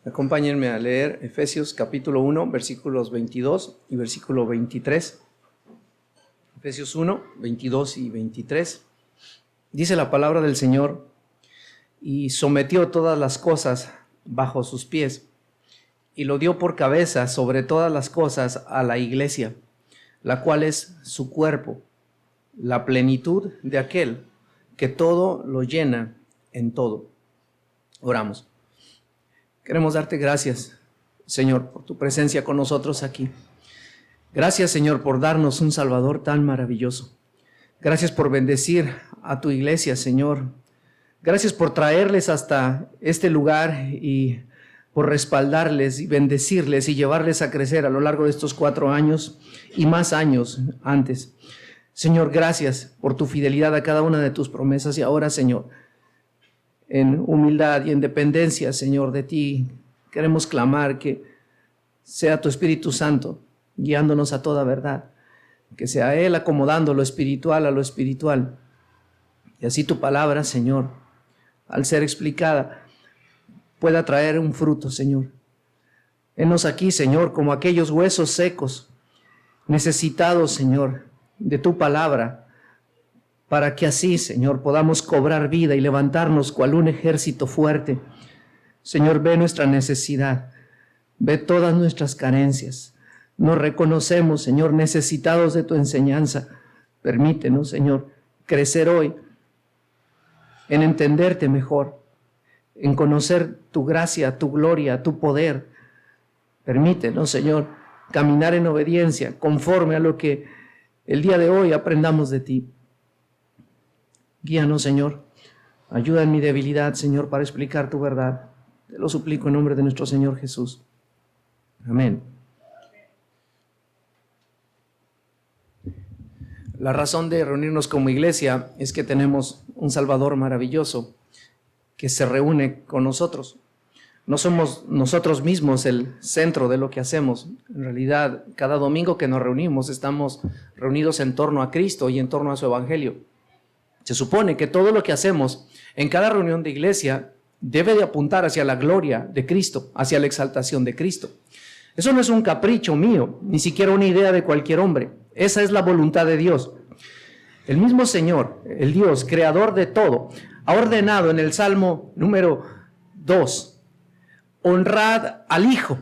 Acompáñenme a leer Efesios capítulo 1, versículos 22 y versículo 23. Efesios 1, 22 y 23. Dice la palabra del Señor: y sometió todas las cosas bajo sus pies, y lo dio por cabeza sobre todas las cosas a la iglesia, la cual es su cuerpo, la plenitud de aquel que todo lo llena en todo. Oramos. Queremos darte gracias, Señor, por tu presencia con nosotros aquí. Gracias, Señor, por darnos un Salvador tan maravilloso. Gracias por bendecir a tu iglesia, Señor. Gracias por traerles hasta este lugar y por respaldarles y bendecirles y llevarles a crecer a lo largo de estos 4 años y más años antes. Señor, gracias por tu fidelidad a cada una de tus promesas. Y ahora, Señor, en humildad y en dependencia, Señor, de ti, queremos clamar que sea tu Espíritu Santo guiándonos a toda verdad, que sea Él acomodando lo espiritual a lo espiritual. Y así tu palabra, Señor, al ser explicada, pueda traer un fruto, Señor. Henos aquí, Señor, como aquellos huesos secos, necesitados, Señor, de tu palabra, para que así, Señor, podamos cobrar vida y levantarnos cual un ejército fuerte. Señor, ve nuestra necesidad, ve todas nuestras carencias. Nos reconocemos, Señor, necesitados de tu enseñanza. Permítenos, Señor, crecer hoy en entenderte mejor, en conocer tu gracia, tu gloria, tu poder. Permítenos, Señor, caminar en obediencia conforme a lo que el día de hoy aprendamos de ti. Guíanos, Señor. Ayuda en mi debilidad, Señor, para explicar tu verdad. Te lo suplico en nombre de nuestro Señor Jesús. Amén. La razón de reunirnos como iglesia es que tenemos un Salvador maravilloso que se reúne con nosotros. No somos nosotros mismos el centro de lo que hacemos. En realidad, cada domingo que nos reunimos, estamos reunidos en torno a Cristo y en torno a su Evangelio. Se supone que todo lo que hacemos en cada reunión de iglesia debe de apuntar hacia la gloria de Cristo, hacia la exaltación de Cristo. Eso no es un capricho mío, ni siquiera una idea de cualquier hombre. Esa es la voluntad de Dios. El mismo Señor, el Dios, creador de todo, ha ordenado en el Salmo número 2, honrad al Hijo.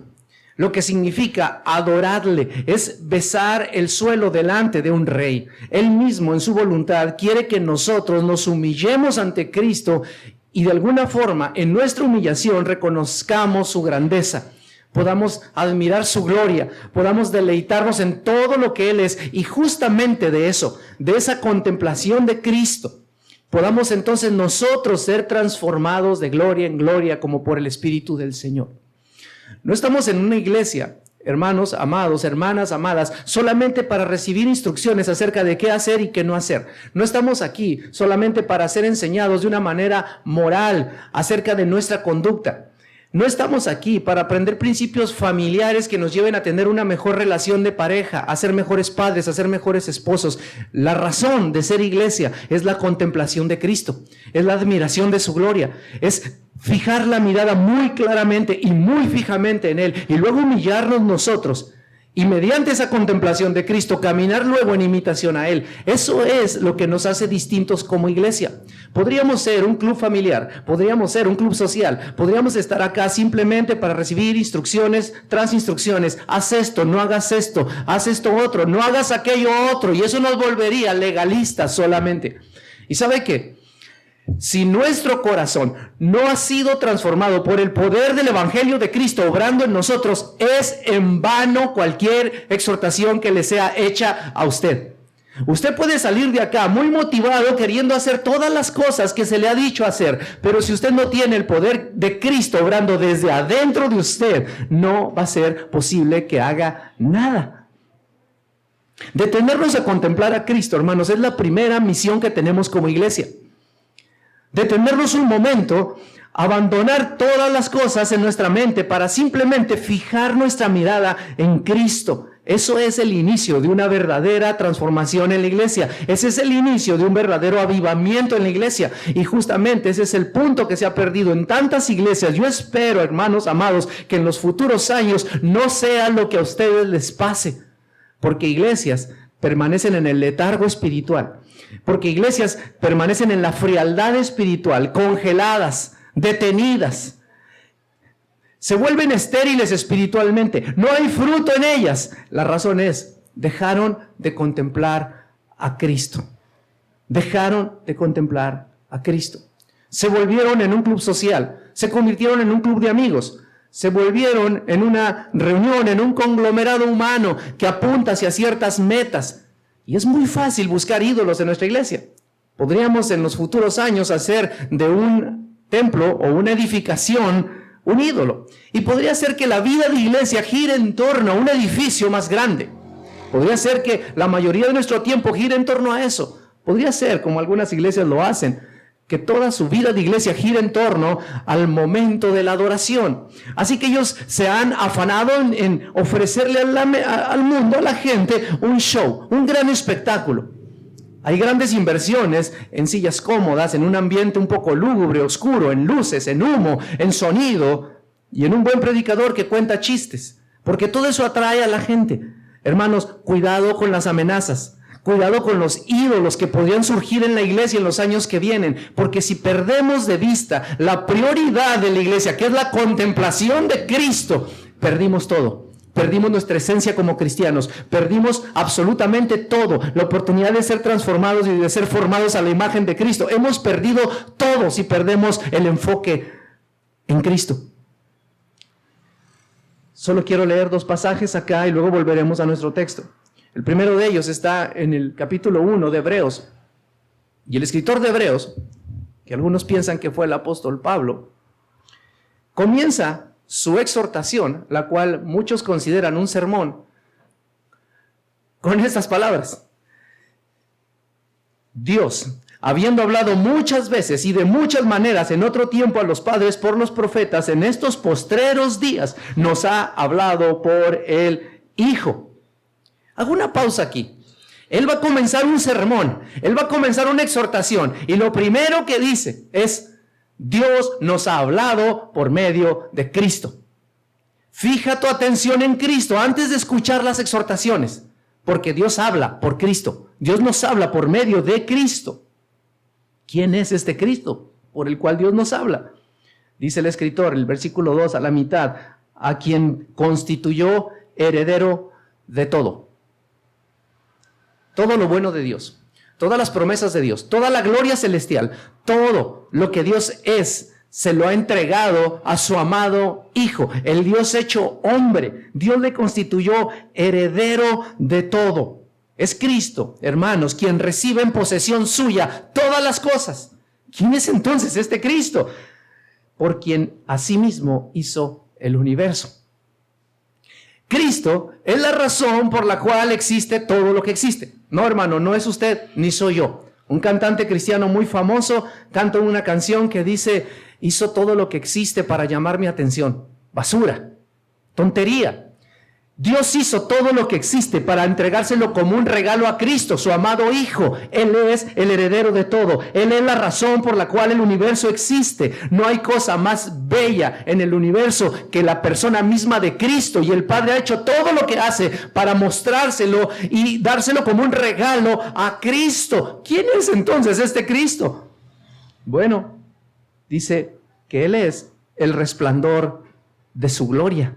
Lo que significa adoradle, es besar el suelo delante de un rey. Él mismo en su voluntad quiere que nosotros nos humillemos ante Cristo y de alguna forma en nuestra humillación reconozcamos su grandeza, podamos admirar su gloria, podamos deleitarnos en todo lo que Él es, y justamente de eso, de esa contemplación de Cristo, podamos entonces nosotros ser transformados de gloria en gloria como por el Espíritu del Señor. No estamos en una iglesia, hermanos amados, hermanas amadas, solamente para recibir instrucciones acerca de qué hacer y qué no hacer. No estamos aquí solamente para ser enseñados de una manera moral acerca de nuestra conducta. No estamos aquí para aprender principios familiares que nos lleven a tener una mejor relación de pareja, a ser mejores padres, a ser mejores esposos. La razón de ser iglesia es la contemplación de Cristo, es la admiración de su gloria, es fijar la mirada muy claramente y muy fijamente en Él y luego humillarnos nosotros y mediante esa contemplación de Cristo caminar luego en imitación a Él. Eso es lo que nos hace distintos como iglesia. Podríamos ser un club familiar, podríamos ser un club social, podríamos estar acá simplemente para recibir instrucciones tras instrucciones. Haz esto, no hagas esto, haz esto otro, no hagas aquello otro, y eso nos volvería legalistas solamente. ¿Y sabe qué? Si nuestro corazón no ha sido transformado por el poder del Evangelio de Cristo obrando en nosotros, es en vano cualquier exhortación que le sea hecha a usted. Usted puede salir de acá muy motivado queriendo hacer todas las cosas que se le ha dicho hacer, pero si usted no tiene el poder de Cristo obrando desde adentro de usted, no va a ser posible que haga nada. Detenernos a contemplar a Cristo, hermanos, es la primera misión que tenemos como iglesia. Detenernos un momento, abandonar todas las cosas en nuestra mente para simplemente fijar nuestra mirada en Cristo, Eso es el inicio de una verdadera transformación en la iglesia. Ese es el inicio de un verdadero avivamiento en la iglesia. Y justamente ese es el punto que se ha perdido en tantas iglesias. Yo espero, hermanos amados, que en los futuros años no sea lo que a ustedes les pase. Porque iglesias permanecen en el letargo espiritual. Porque iglesias permanecen en la frialdad espiritual, congeladas, detenidas. Se vuelven estériles espiritualmente. No hay fruto en ellas. La razón es, dejaron de contemplar a Cristo. Dejaron de contemplar a Cristo. Se volvieron en un club social. Se convirtieron en un club de amigos. Se volvieron en una reunión, en un conglomerado humano que apunta hacia ciertas metas. Y es muy fácil buscar ídolos en nuestra iglesia. Podríamos en los futuros años hacer de un templo o una edificación un ídolo. Y podría ser que la vida de iglesia gire en torno a un edificio más grande. Podría ser que la mayoría de nuestro tiempo gire en torno a eso. Podría ser, como algunas iglesias lo hacen, que toda su vida de iglesia gira en torno al momento de la adoración. Así que ellos se han afanado en ofrecerle al mundo, a la gente, un show, un gran espectáculo. Hay grandes inversiones en sillas cómodas, en un ambiente un poco lúgubre, oscuro, en luces, en humo, en sonido y en un buen predicador que cuenta chistes, porque todo eso atrae a la gente. Hermanos, cuidado con las amenazas, cuidado con los ídolos que podrían surgir en la iglesia en los años que vienen, porque si perdemos de vista la prioridad de la iglesia, que es la contemplación de Cristo, perdimos todo. Perdimos nuestra esencia como cristianos, perdimos absolutamente todo, la oportunidad de ser transformados y de ser formados a la imagen de Cristo. Hemos perdido todo si perdemos el enfoque en Cristo. Solo quiero leer 2 pasajes acá y luego volveremos a nuestro texto. El primero de ellos está en el capítulo 1 de Hebreos. Y el escritor de Hebreos, que algunos piensan que fue el apóstol Pablo, comienza su exhortación, la cual muchos consideran un sermón, con estas palabras. Dios, habiendo hablado muchas veces y de muchas maneras en otro tiempo a los padres por los profetas, en estos postreros días nos ha hablado por el Hijo. Hago una pausa aquí. Él va a comenzar un sermón, él va a comenzar una exhortación, y lo primero que dice es: Dios nos ha hablado por medio de Cristo. Fija tu atención en Cristo antes de escuchar las exhortaciones, porque Dios habla por Cristo. Dios nos habla por medio de Cristo. ¿Quién es este Cristo por el cual Dios nos habla? Dice el escritor, el versículo 2 a la mitad, a quien constituyó heredero de todo. Todo lo bueno de Dios. Todas las promesas de Dios, toda la gloria celestial, todo lo que Dios es, se lo ha entregado a su amado Hijo, el Dios hecho hombre. Dios le constituyó heredero de todo. Es Cristo, hermanos, quien recibe en posesión suya todas las cosas. ¿Quién es entonces este Cristo? Por quien asimismo hizo el universo. Cristo es la razón por la cual existe todo lo que existe. No, hermano, no es usted ni soy yo. Un cantante cristiano muy famoso canta una canción que dice: hizo todo lo que existe para llamar mi atención. Basura, tontería. Dios hizo todo lo que existe para entregárselo como un regalo a Cristo, su amado Hijo. Él es el heredero de todo. Él es la razón por la cual el universo existe. No hay cosa más bella en el universo que la persona misma de Cristo. Y el Padre ha hecho todo lo que hace para mostrárselo y dárselo como un regalo a Cristo. ¿Quién es entonces este Cristo? Bueno, dice que Él es el resplandor de su gloria.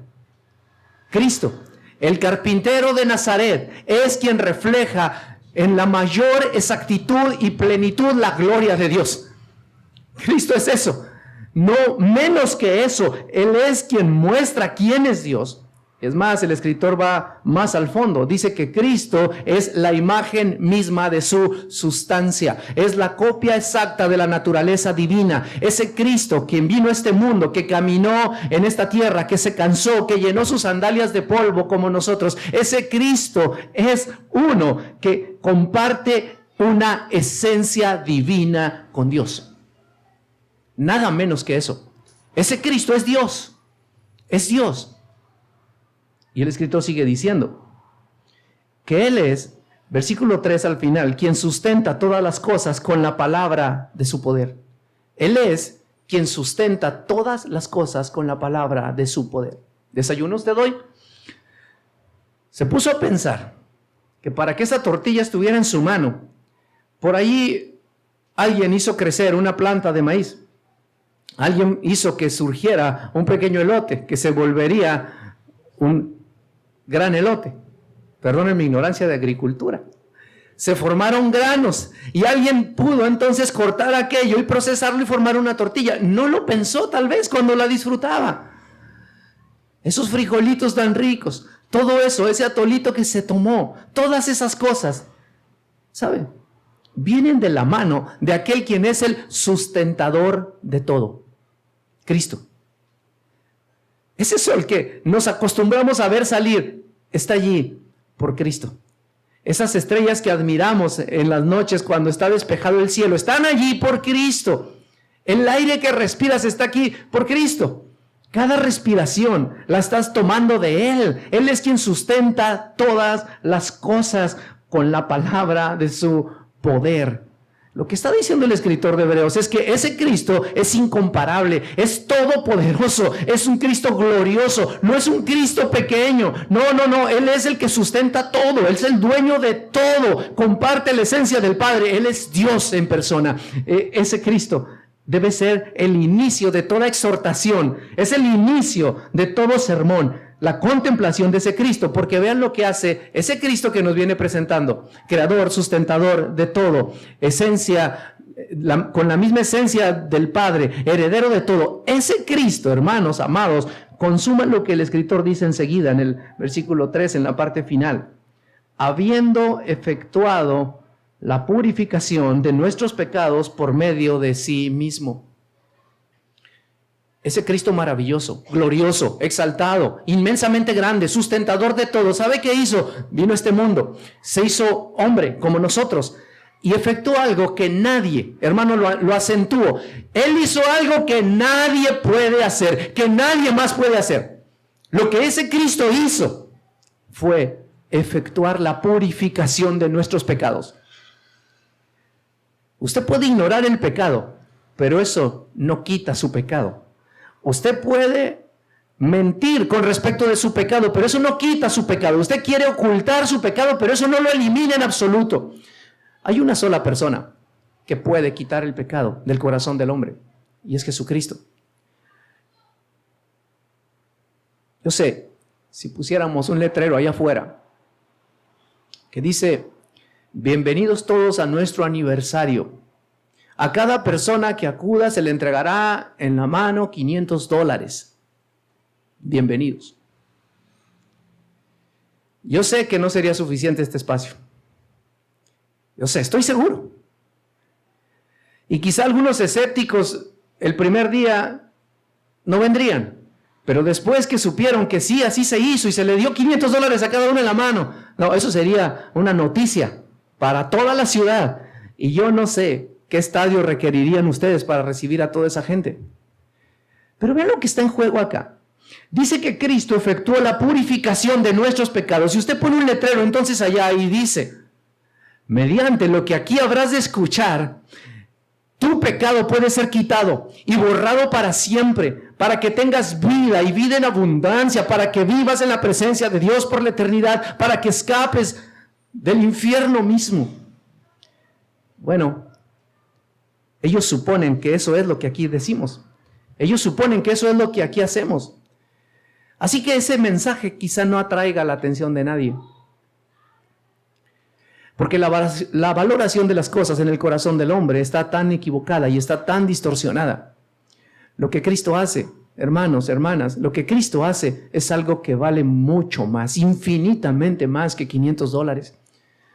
Cristo, el carpintero de Nazaret, es quien refleja en la mayor exactitud y plenitud la gloria de Dios. Cristo es eso, no menos que eso. Él es quien muestra quién es Dios. Es más, el escritor va más al fondo. Dice que Cristo es la imagen misma de su sustancia. Es la copia exacta de la naturaleza divina. Ese Cristo quien vino a este mundo, que caminó en esta tierra, que se cansó, que llenó sus sandalias de polvo como nosotros. Ese Cristo es uno que comparte una esencia divina con Dios. Nada menos que eso. Ese Cristo es Dios. Es Dios. Y el escritor sigue diciendo, que Él es, versículo 3 al final, quien sustenta todas las cosas con la palabra de su poder. Él es quien sustenta todas las cosas con la palabra de su poder. ¿Desayunos te doy? Se puso a pensar que para que esa tortilla estuviera en su mano, por ahí alguien hizo crecer una planta de maíz. Alguien hizo que surgiera un pequeño elote, que se volvería un gran elote. Perdonen mi ignorancia de agricultura. Se formaron granos y alguien pudo entonces cortar aquello y procesarlo y formar una tortilla. No lo pensó tal vez cuando la disfrutaba. Esos frijolitos tan ricos, todo eso, ese atolito que se tomó, todas esas cosas, ¿saben? Vienen de la mano de aquel quien es el sustentador de todo, Cristo. Ese sol que nos acostumbramos a ver salir, está allí por Cristo. Esas estrellas que admiramos en las noches cuando está despejado el cielo, están allí por Cristo. El aire que respiras está aquí por Cristo. Cada respiración la estás tomando de Él. Él es quien sustenta todas las cosas con la palabra de su poder. Lo que está diciendo el escritor de Hebreos es que ese Cristo es incomparable, es todopoderoso, es un Cristo glorioso, no es un Cristo pequeño. No, Él es el que sustenta todo, Él es el dueño de todo, comparte la esencia del Padre, Él es Dios en persona. Ese Cristo debe ser el inicio de toda exhortación, es el inicio de todo sermón, la contemplación de ese Cristo, porque vean lo que hace ese Cristo que nos viene presentando, creador, sustentador de todo, esencia, con la misma esencia del Padre, heredero de todo. Ese Cristo, hermanos amados, consuma lo que el escritor dice enseguida en el versículo 3, en la parte final, habiendo efectuado la purificación de nuestros pecados por medio de sí mismo. Ese Cristo maravilloso, glorioso, exaltado, inmensamente grande, sustentador de todo. ¿Sabe qué hizo? Vino a este mundo, se hizo hombre como nosotros y efectuó algo que nadie, hermano, lo acentuó. Él hizo algo que nadie puede hacer, que nadie más puede hacer. Lo que ese Cristo hizo fue efectuar la purificación de nuestros pecados. Usted puede ignorar el pecado, pero eso no quita su pecado. Usted puede mentir con respecto de su pecado, pero eso no quita su pecado. Usted quiere ocultar su pecado, pero eso no lo elimina en absoluto. Hay una sola persona que puede quitar el pecado del corazón del hombre, y es Jesucristo. Yo sé, si pusiéramos un letrero allá afuera que dice: bienvenidos todos a nuestro aniversario. A cada persona que acuda se le entregará en la mano $500. Bienvenidos. Yo sé que no sería suficiente este espacio. Yo sé, estoy seguro. Y quizá algunos escépticos el primer día no vendrían, pero después que supieron que sí, así se hizo y se le dio $500 a cada uno en la mano, no, eso sería una noticia para toda la ciudad. Y yo no sé qué estadio requerirían ustedes para recibir a toda esa gente. Pero vean lo que está en juego acá. Dice que Cristo efectuó la purificación de nuestros pecados. Si usted pone un letrero entonces allá y dice: mediante lo que aquí habrás de escuchar, tu pecado puede ser quitado y borrado para siempre, para que tengas vida y vida en abundancia, para que vivas en la presencia de Dios por la eternidad, para que escapes del infierno mismo. Bueno, ellos suponen que eso es lo que aquí decimos. Ellos suponen que eso es lo que aquí hacemos. Así que ese mensaje quizá no atraiga la atención de nadie. Porque la valoración de las cosas en el corazón del hombre está tan equivocada y está tan distorsionada. Lo que Cristo hace, hermanos, hermanas, lo que Cristo hace es algo que vale mucho más, infinitamente más que $500.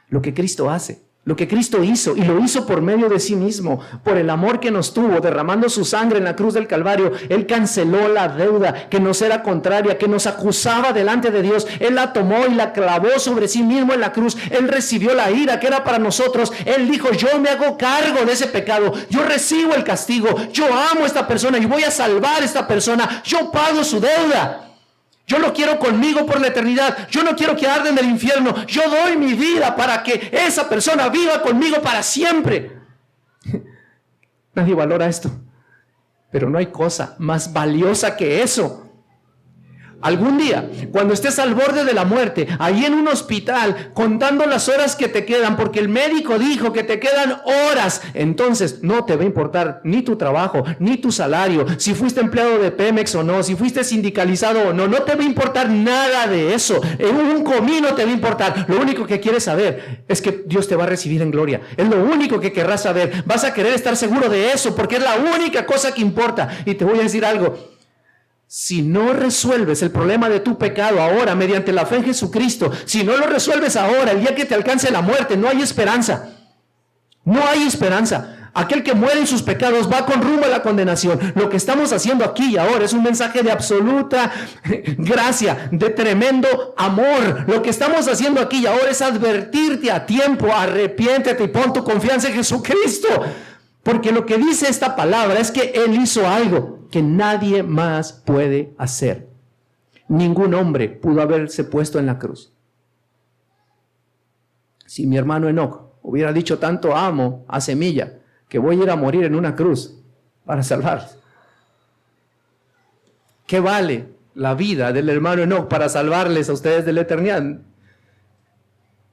Lo que Cristo hace, lo que Cristo hizo, y lo hizo por medio de sí mismo, por el amor que nos tuvo, derramando su sangre en la cruz del Calvario. Él canceló la deuda que nos era contraria, que nos acusaba delante de Dios. Él la tomó y la clavó sobre sí mismo en la cruz. Él recibió la ira que era para nosotros. Él dijo: yo me hago cargo de ese pecado, yo recibo el castigo, yo amo a esta persona y voy a salvar a esta persona, yo pago su deuda. Yo lo quiero conmigo por la eternidad. Yo no quiero que arde en el infierno. Yo doy mi vida para que esa persona viva conmigo para siempre. Nadie valora esto. Pero no hay cosa más valiosa que eso. Algún día, cuando estés al borde de la muerte, ahí en un hospital, contando las horas que te quedan, porque el médico dijo que te quedan horas, entonces no te va a importar ni tu trabajo, ni tu salario, si fuiste empleado de Pemex o no, si fuiste sindicalizado o no, no te va a importar nada de eso. En un comino te va a importar. Lo único que quieres saber es que Dios te va a recibir en gloria. Es lo único que querrás saber. Vas a querer estar seguro de eso, porque es la única cosa que importa. Y te voy a decir algo. Si no resuelves el problema de tu pecado ahora mediante la fe en Jesucristo, si no lo resuelves ahora, el día que te alcance la muerte, no hay esperanza. No hay esperanza. Aquel que muere en sus pecados va con rumbo a la condenación. Lo que estamos haciendo aquí y ahora es un mensaje de absoluta gracia, de tremendo amor. Lo que estamos haciendo aquí y ahora es advertirte a tiempo, arrepiéntete y pon tu confianza en Jesucristo. Porque lo que dice esta palabra es que Él hizo algo que nadie más puede hacer. Ningún hombre pudo haberse puesto en la cruz. Si mi hermano Enoc hubiera dicho tanto amo a Semilla, que voy a ir a morir en una cruz para salvarles. ¿Qué vale la vida del hermano Enoc para salvarles a ustedes de la eternidad?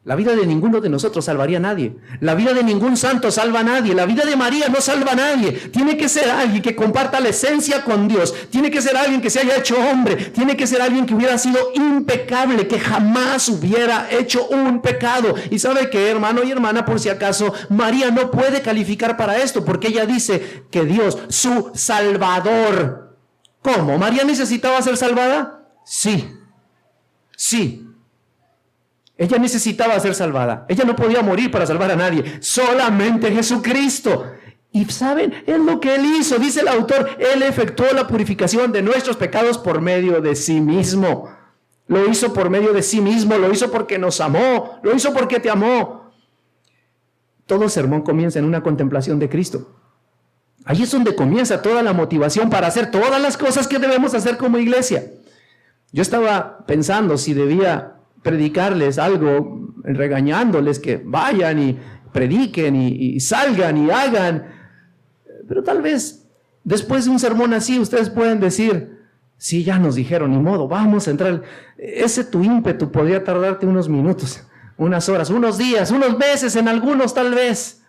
La vida de ninguno de nosotros salvaría a nadie. La vida de ningún santo salva a nadie. La vida de María no salva a nadie. Tiene que ser alguien que comparta la esencia con Dios. Tiene que ser alguien que se haya hecho hombre. Tiene que ser alguien que hubiera sido impecable, que jamás hubiera hecho un pecado. Y ¿sabe qué, hermano y hermana? Por si acaso, María no puede calificar para esto, porque ella dice que Dios, su Salvador. ¿Cómo? ¿María necesitaba ser salvada? Sí. Sí. Ella necesitaba ser salvada. Ella no podía morir para salvar a nadie. Solamente Jesucristo. Y ¿saben? Es lo que Él hizo. Dice el autor, Él efectuó la purificación de nuestros pecados por medio de sí mismo. Lo hizo por medio de sí mismo. Lo hizo porque nos amó. Lo hizo porque te amó. Todo sermón comienza en una contemplación de Cristo. Ahí es donde comienza toda la motivación para hacer todas las cosas que debemos hacer como iglesia. Yo estaba pensando si debía predicarles algo, regañándoles que vayan y prediquen y salgan y hagan. Pero tal vez después de un sermón así ustedes pueden decir, sí, ya nos dijeron, ni modo, vamos a entrar. Ese tu ímpetu podría tardarte unos minutos, unas horas, unos días, unos meses, en algunos tal vez.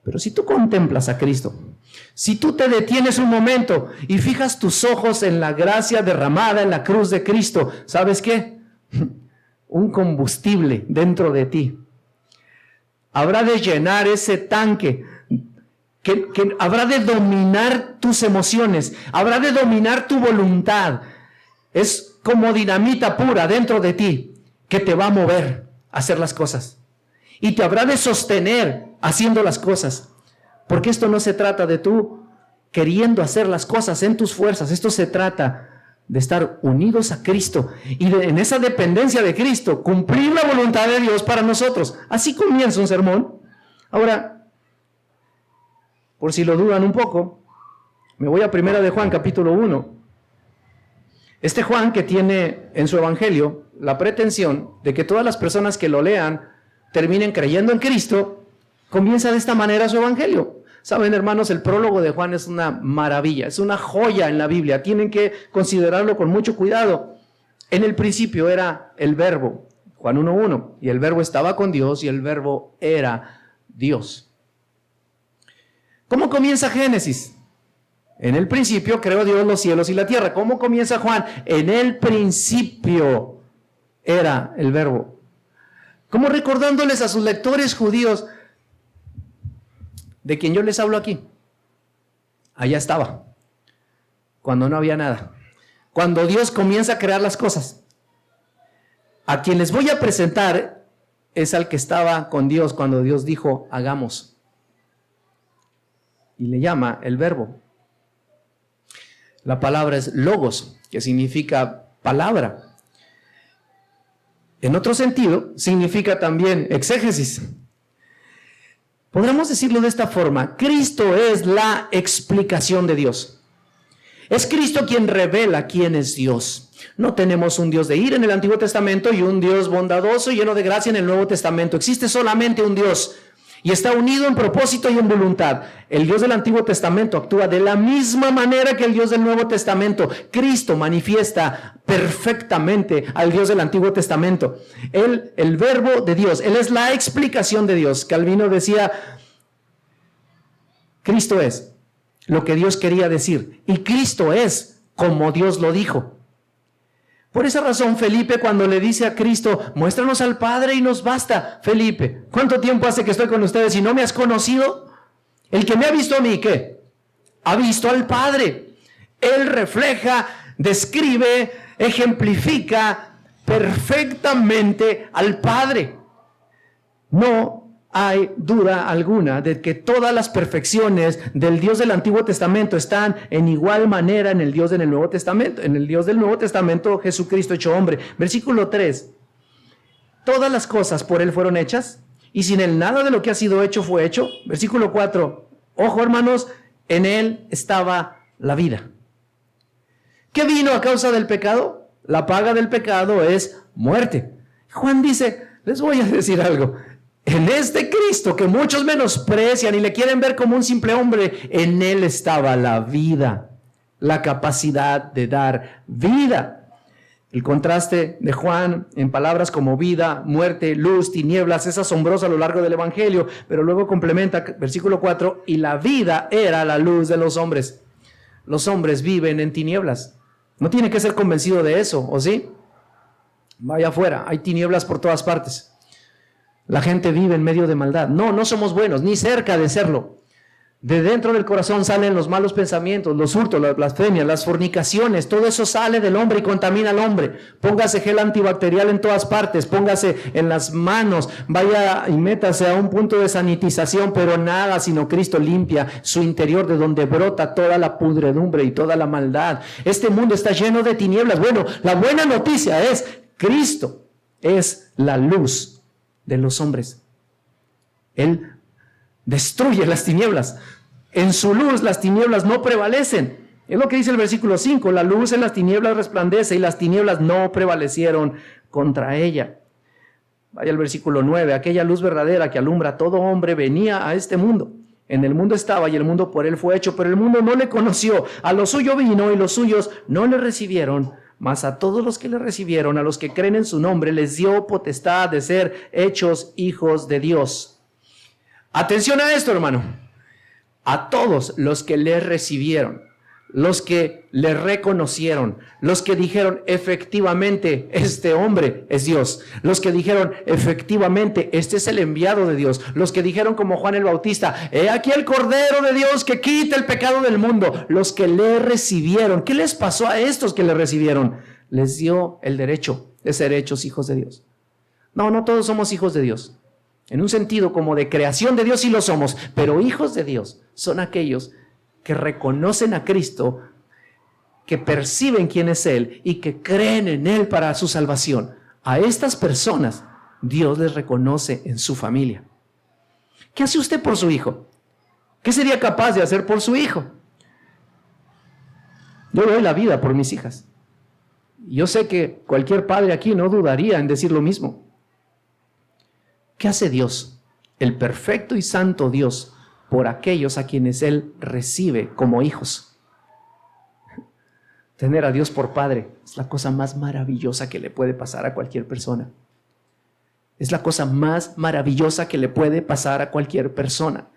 Pero si tú contemplas a Cristo, si tú te detienes un momento y fijas tus ojos en la gracia derramada en la cruz de Cristo, ¿sabes qué? Un combustible dentro de ti habrá de llenar ese tanque que habrá de dominar tus emociones, habrá de dominar tu voluntad. Es como dinamita pura dentro de ti que te va a mover a hacer las cosas y te habrá de sostener haciendo las cosas, porque esto no se trata de tú queriendo hacer las cosas en tus fuerzas. Esto se trata de estar unidos a Cristo y en esa dependencia de Cristo, cumplir la voluntad de Dios para nosotros. Así comienza un sermón. Ahora, por si lo dudan un poco, me voy a 1 de Juan, capítulo 1. Este Juan, que tiene en su evangelio la pretensión de que todas las personas que lo lean terminen creyendo en Cristo, comienza de esta manera su evangelio. Saben, hermanos, el prólogo de Juan es una maravilla, es una joya en la Biblia. Tienen que considerarlo con mucho cuidado. En el principio era el Verbo, Juan 1:1, y el Verbo estaba con Dios y el Verbo era Dios. ¿Cómo comienza Génesis? En el principio creó Dios los cielos y la tierra. ¿Cómo comienza Juan? En el principio era el Verbo. Como recordándoles a sus lectores judíos, de quien yo les hablo aquí, allá estaba, cuando no había nada, cuando Dios comienza a crear las cosas. A quien les voy a presentar es al que estaba con Dios cuando Dios dijo, hagamos. Y le llama el Verbo. La palabra es logos, que significa palabra. En otro sentido, significa también exégesis. Podríamos decirlo de esta forma: Cristo es la explicación de Dios. Es Cristo quien revela quién es Dios. No tenemos un Dios de ira en el Antiguo Testamento y un Dios bondadoso y lleno de gracia en el Nuevo Testamento. Existe solamente un Dios y está unido en propósito y en voluntad. El Dios del Antiguo Testamento actúa de la misma manera que el Dios del Nuevo Testamento. Cristo manifiesta perfectamente al Dios del Antiguo Testamento. Él, el verbo de Dios, Él es la explicación de Dios. Calvino decía, Cristo es lo que Dios quería decir y Cristo es como Dios lo dijo. Por esa razón, Felipe, cuando le dice a Cristo, muéstranos al Padre y nos basta. Felipe, ¿cuánto tiempo hace que estoy con ustedes y no me has conocido? El que me ha visto a mí, ¿qué? Ha visto al Padre. Él refleja, describe, ejemplifica perfectamente al Padre. No hay duda alguna de que todas las perfecciones del Dios del Antiguo Testamento están en igual manera en el Dios del Nuevo Testamento. En el Dios del Nuevo Testamento, Jesucristo hecho hombre. Versículo 3. Todas las cosas por Él fueron hechas y sin Él nada de lo que ha sido hecho fue hecho. Versículo 4. Ojo, hermanos, en Él estaba la vida. ¿Qué vino a causa del pecado? La paga del pecado es muerte. Juan dice, les voy a decir algo. En este Cristo que muchos menosprecian y le quieren ver como un simple hombre, en Él estaba la vida, la capacidad de dar vida. El contraste de Juan en palabras como vida, muerte, luz, tinieblas es asombroso a lo largo del Evangelio, pero luego complementa versículo 4, y la vida era la luz de los hombres. Los hombres viven en tinieblas. No tiene que ser convencido de eso, ¿o sí? Vaya afuera, hay tinieblas por todas partes. La gente vive en medio de maldad. No, no somos buenos, ni cerca de serlo. De dentro del corazón salen los malos pensamientos, los hurtos, las blasfemias, las fornicaciones. Todo eso sale del hombre y contamina al hombre. Póngase gel antibacterial en todas partes, póngase en las manos, vaya y métase a un punto de sanitización, pero nada sino Cristo limpia su interior de donde brota toda la pudredumbre y toda la maldad. Este mundo está lleno de tinieblas. Bueno, la buena noticia es Cristo es la luz de los hombres. Él destruye las tinieblas. En su luz las tinieblas no prevalecen. Es lo que dice el versículo 5. La luz en las tinieblas resplandece y las tinieblas no prevalecieron contra ella. Vaya al versículo 9. Aquella luz verdadera que alumbra a todo hombre venía a este mundo. En el mundo estaba y el mundo por él fue hecho, pero el mundo no le conoció. A lo suyo vino y los suyos no le recibieron. Mas a todos los que le recibieron, a los que creen en su nombre, les dio potestad de ser hechos hijos de Dios. Atención a esto, hermano. A todos los que le recibieron, los que le reconocieron, los que dijeron efectivamente este hombre es Dios, los que dijeron efectivamente este es el enviado de Dios, los que dijeron como Juan el Bautista, he aquí el Cordero de Dios que quita el pecado del mundo, los que le recibieron. ¿Qué les pasó a estos que le recibieron? Les dio el derecho de ser hechos hijos de Dios. No todos somos hijos de Dios. En un sentido como de creación de Dios sí lo somos, pero hijos de Dios son aquellos que reconocen a Cristo, que perciben quién es Él y que creen en Él para su salvación. A estas personas Dios les reconoce en su familia. ¿Qué hace usted por su hijo? ¿Qué sería capaz de hacer por su hijo? Yo doy la vida por mis hijas. Yo sé que cualquier padre aquí no dudaría en decir lo mismo. ¿Qué hace Dios, el perfecto y santo Dios, por aquellos a quienes Él recibe como hijos? Tener a Dios por Padre es la cosa más maravillosa que le puede pasar a cualquier persona. Es la cosa más maravillosa que le puede pasar a cualquier persona.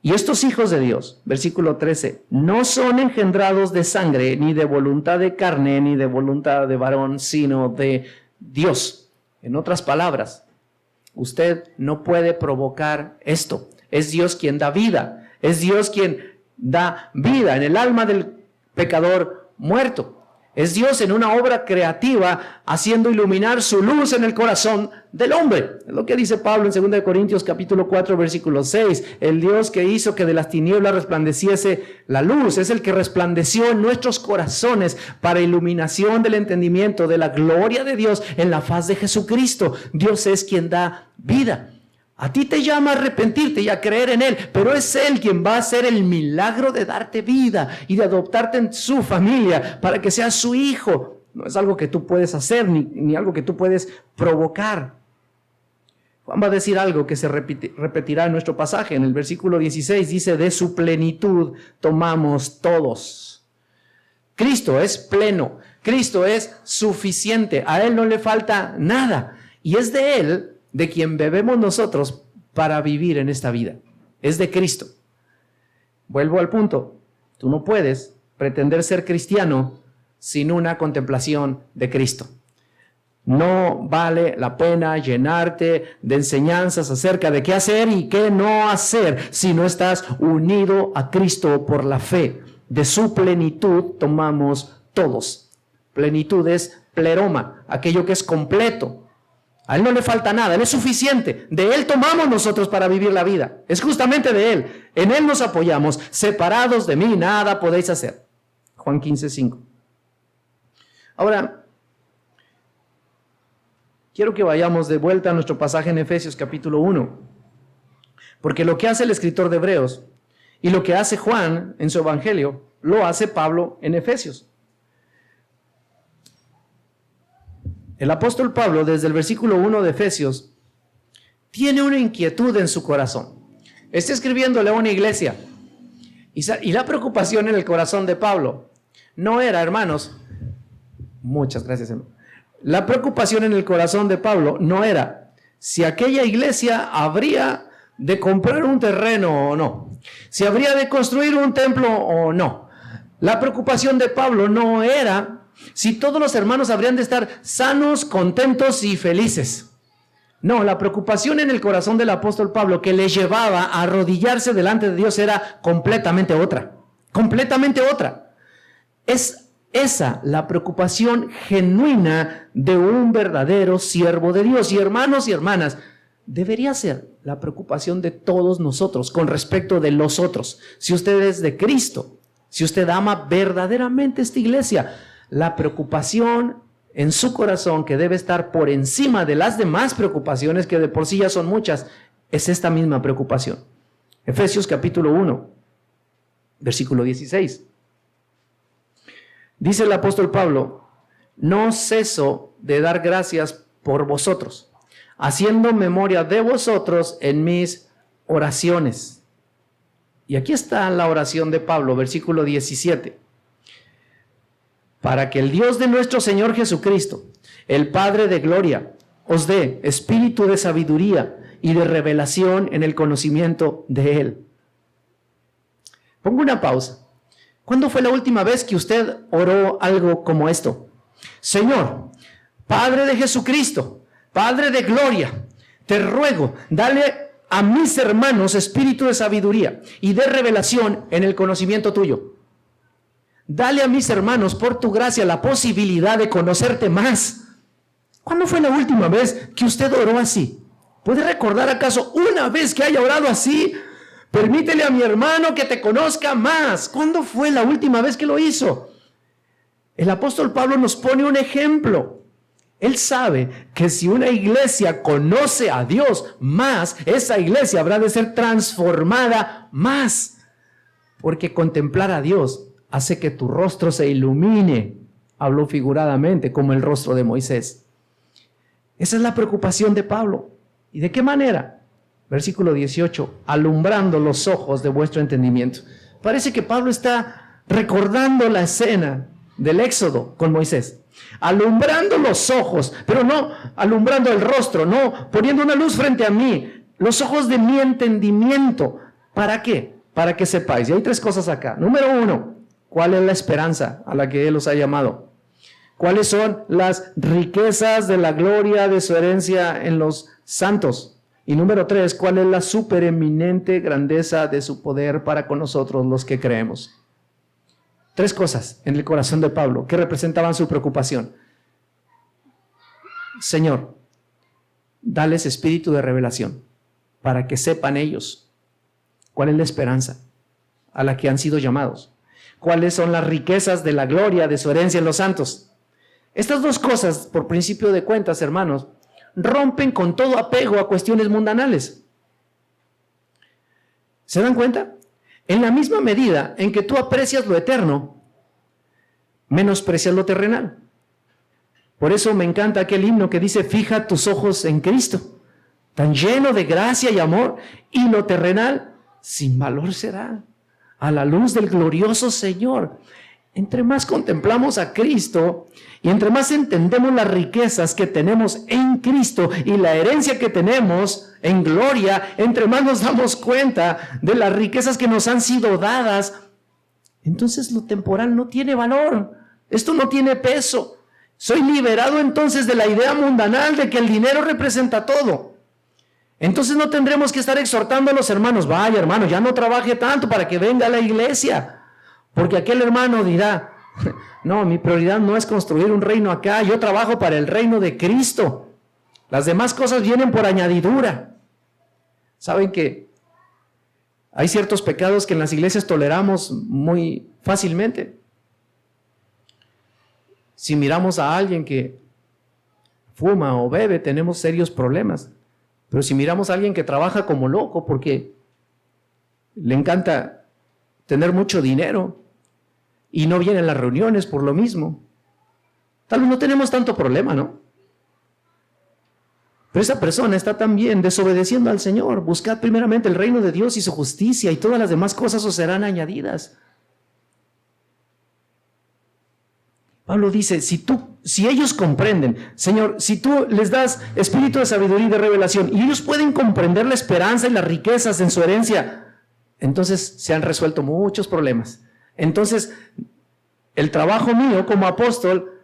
Y estos hijos de Dios, versículo 13, no son engendrados de sangre, ni de voluntad de carne, ni de voluntad de varón, sino de Dios. En otras palabras, usted no puede provocar esto. Es Dios quien da vida. Es Dios quien da vida en el alma del pecador muerto. Es Dios en una obra creativa haciendo iluminar su luz en el corazón del hombre. Es lo que dice Pablo en 2 Corintios capítulo 4 versículo 6. El Dios que hizo que de las tinieblas resplandeciese la luz es el que resplandeció en nuestros corazones para iluminación del entendimiento de la gloria de Dios en la faz de Jesucristo. Dios es quien da vida. A ti te llama a arrepentirte y a creer en Él, pero es Él quien va a hacer el milagro de darte vida y de adoptarte en su familia para que seas su hijo. No es algo que tú puedes hacer ni algo que tú puedes provocar. Juan va a decir algo que se repetirá en nuestro pasaje. En el versículo 16 dice, de su plenitud tomamos todos. Cristo es pleno, Cristo es suficiente, a Él no le falta nada. Y es de Él de quien bebemos nosotros para vivir en esta vida. Es de Cristo. Vuelvo al punto. Tú no puedes pretender ser cristiano sin una contemplación de Cristo. No vale la pena llenarte de enseñanzas acerca de qué hacer y qué no hacer si no estás unido a Cristo por la fe. De su plenitud tomamos todos. Plenitud es pleroma, aquello que es completo. A Él no le falta nada, Él es suficiente. De Él tomamos nosotros para vivir la vida. Es justamente de Él. En Él nos apoyamos. Separados de mí, nada podéis hacer. Juan 15:5. Ahora, quiero que vayamos de vuelta a nuestro pasaje en Efesios capítulo 1. Porque lo que hace el escritor de Hebreos y lo que hace Juan en su evangelio, lo hace Pablo en Efesios. El apóstol Pablo, desde el versículo 1 de Efesios, tiene una inquietud en su corazón. Está escribiéndole a una iglesia. Y la preocupación en el corazón de Pablo no era, hermanos, muchas gracias, hermano. La preocupación en el corazón de Pablo no era si aquella iglesia habría de comprar un terreno o no, si habría de construir un templo o no. La preocupación de Pablo no era si todos los hermanos habrían de estar sanos, contentos y felices. No, la preocupación en el corazón del apóstol Pablo que le llevaba a arrodillarse delante de Dios era completamente otra. Completamente otra. Es esa la preocupación genuina de un verdadero siervo de Dios. Y hermanos y hermanas, debería ser la preocupación de todos nosotros con respecto de los otros. Si usted es de Cristo, si usted ama verdaderamente esta iglesia, la preocupación en su corazón que debe estar por encima de las demás preocupaciones, que de por sí ya son muchas, es esta misma preocupación. Efesios capítulo 1, versículo 16. Dice el apóstol Pablo, no ceso de dar gracias por vosotros, haciendo memoria de vosotros en mis oraciones. Y aquí está la oración de Pablo, versículo 17. Para que el Dios de nuestro Señor Jesucristo, el Padre de gloria, os dé espíritu de sabiduría y de revelación en el conocimiento de Él. Pongo una pausa. ¿Cuándo fue la última vez que usted oró algo como esto? Señor, Padre de Jesucristo, Padre de gloria, te ruego, dale a mis hermanos espíritu de sabiduría y de revelación en el conocimiento tuyo. Dale a mis hermanos, por tu gracia, la posibilidad de conocerte más. ¿Cuándo fue la última vez que usted oró así? ¿Puede recordar acaso una vez que haya orado así? Permítele a mi hermano que te conozca más. ¿Cuándo fue la última vez que lo hizo? El apóstol Pablo nos pone un ejemplo. Él sabe que si una iglesia conoce a Dios más, esa iglesia habrá de ser transformada más. Porque contemplar a Dios hace que tu rostro se ilumine, habló figuradamente, como el rostro de Moisés. Esa es la preocupación de Pablo. ¿Y de qué manera? Versículo 18, alumbrando los ojos de vuestro entendimiento. Parece que Pablo está recordando la escena del Éxodo con Moisés. Alumbrando los ojos, pero no alumbrando el rostro, no poniendo una luz frente a mí, los ojos de mi entendimiento. ¿Para qué? Para que sepáis. Y hay tres cosas acá. Número 1, ¿cuál es la esperanza a la que Él os ha llamado? ¿Cuáles son las riquezas de la gloria de su herencia en los santos? Y número 3, ¿cuál es la supereminente grandeza de su poder para con nosotros los que creemos? Tres cosas en el corazón de Pablo que representaban su preocupación. Señor, dales espíritu de revelación para que sepan ellos cuál es la esperanza a la que han sido llamados. ¿Cuáles son las riquezas de la gloria de su herencia en los santos? Estas dos cosas, por principio de cuentas, hermanos, rompen con todo apego a cuestiones mundanales. ¿Se dan cuenta? En la misma medida en que tú aprecias lo eterno, menosprecias lo terrenal. Por eso me encanta aquel himno que dice, fija tus ojos en Cristo, tan lleno de gracia y amor, y lo terrenal sin valor será, a la luz del glorioso Señor. Entre más contemplamos a Cristo y entre más entendemos las riquezas que tenemos en Cristo y la herencia que tenemos en gloria, entre más nos damos cuenta de las riquezas que nos han sido dadas, entonces lo temporal no tiene valor, esto no tiene peso. Soy liberado entonces de la idea mundanal de que el dinero representa todo. Entonces no tendremos que estar exhortando a los hermanos, vaya hermano, ya no trabaje tanto para que venga a la iglesia. Porque aquel hermano dirá, no, mi prioridad no es construir un reino acá, yo trabajo para el reino de Cristo. Las demás cosas vienen por añadidura. ¿Saben que hay ciertos pecados que en las iglesias toleramos muy fácilmente? Si miramos a alguien que fuma o bebe, tenemos serios problemas. Pero si miramos a alguien que trabaja como loco porque le encanta tener mucho dinero y no viene a las reuniones por lo mismo, tal vez no tenemos tanto problema, ¿no? Pero esa persona está también desobedeciendo al Señor. Buscad primeramente el reino de Dios y su justicia, y todas las demás cosas os serán añadidas. Pablo dice, si ellos comprenden, Señor, si tú les das espíritu de sabiduría y de revelación, y ellos pueden comprender la esperanza y las riquezas en su herencia, entonces se han resuelto muchos problemas. Entonces, el trabajo mío como apóstol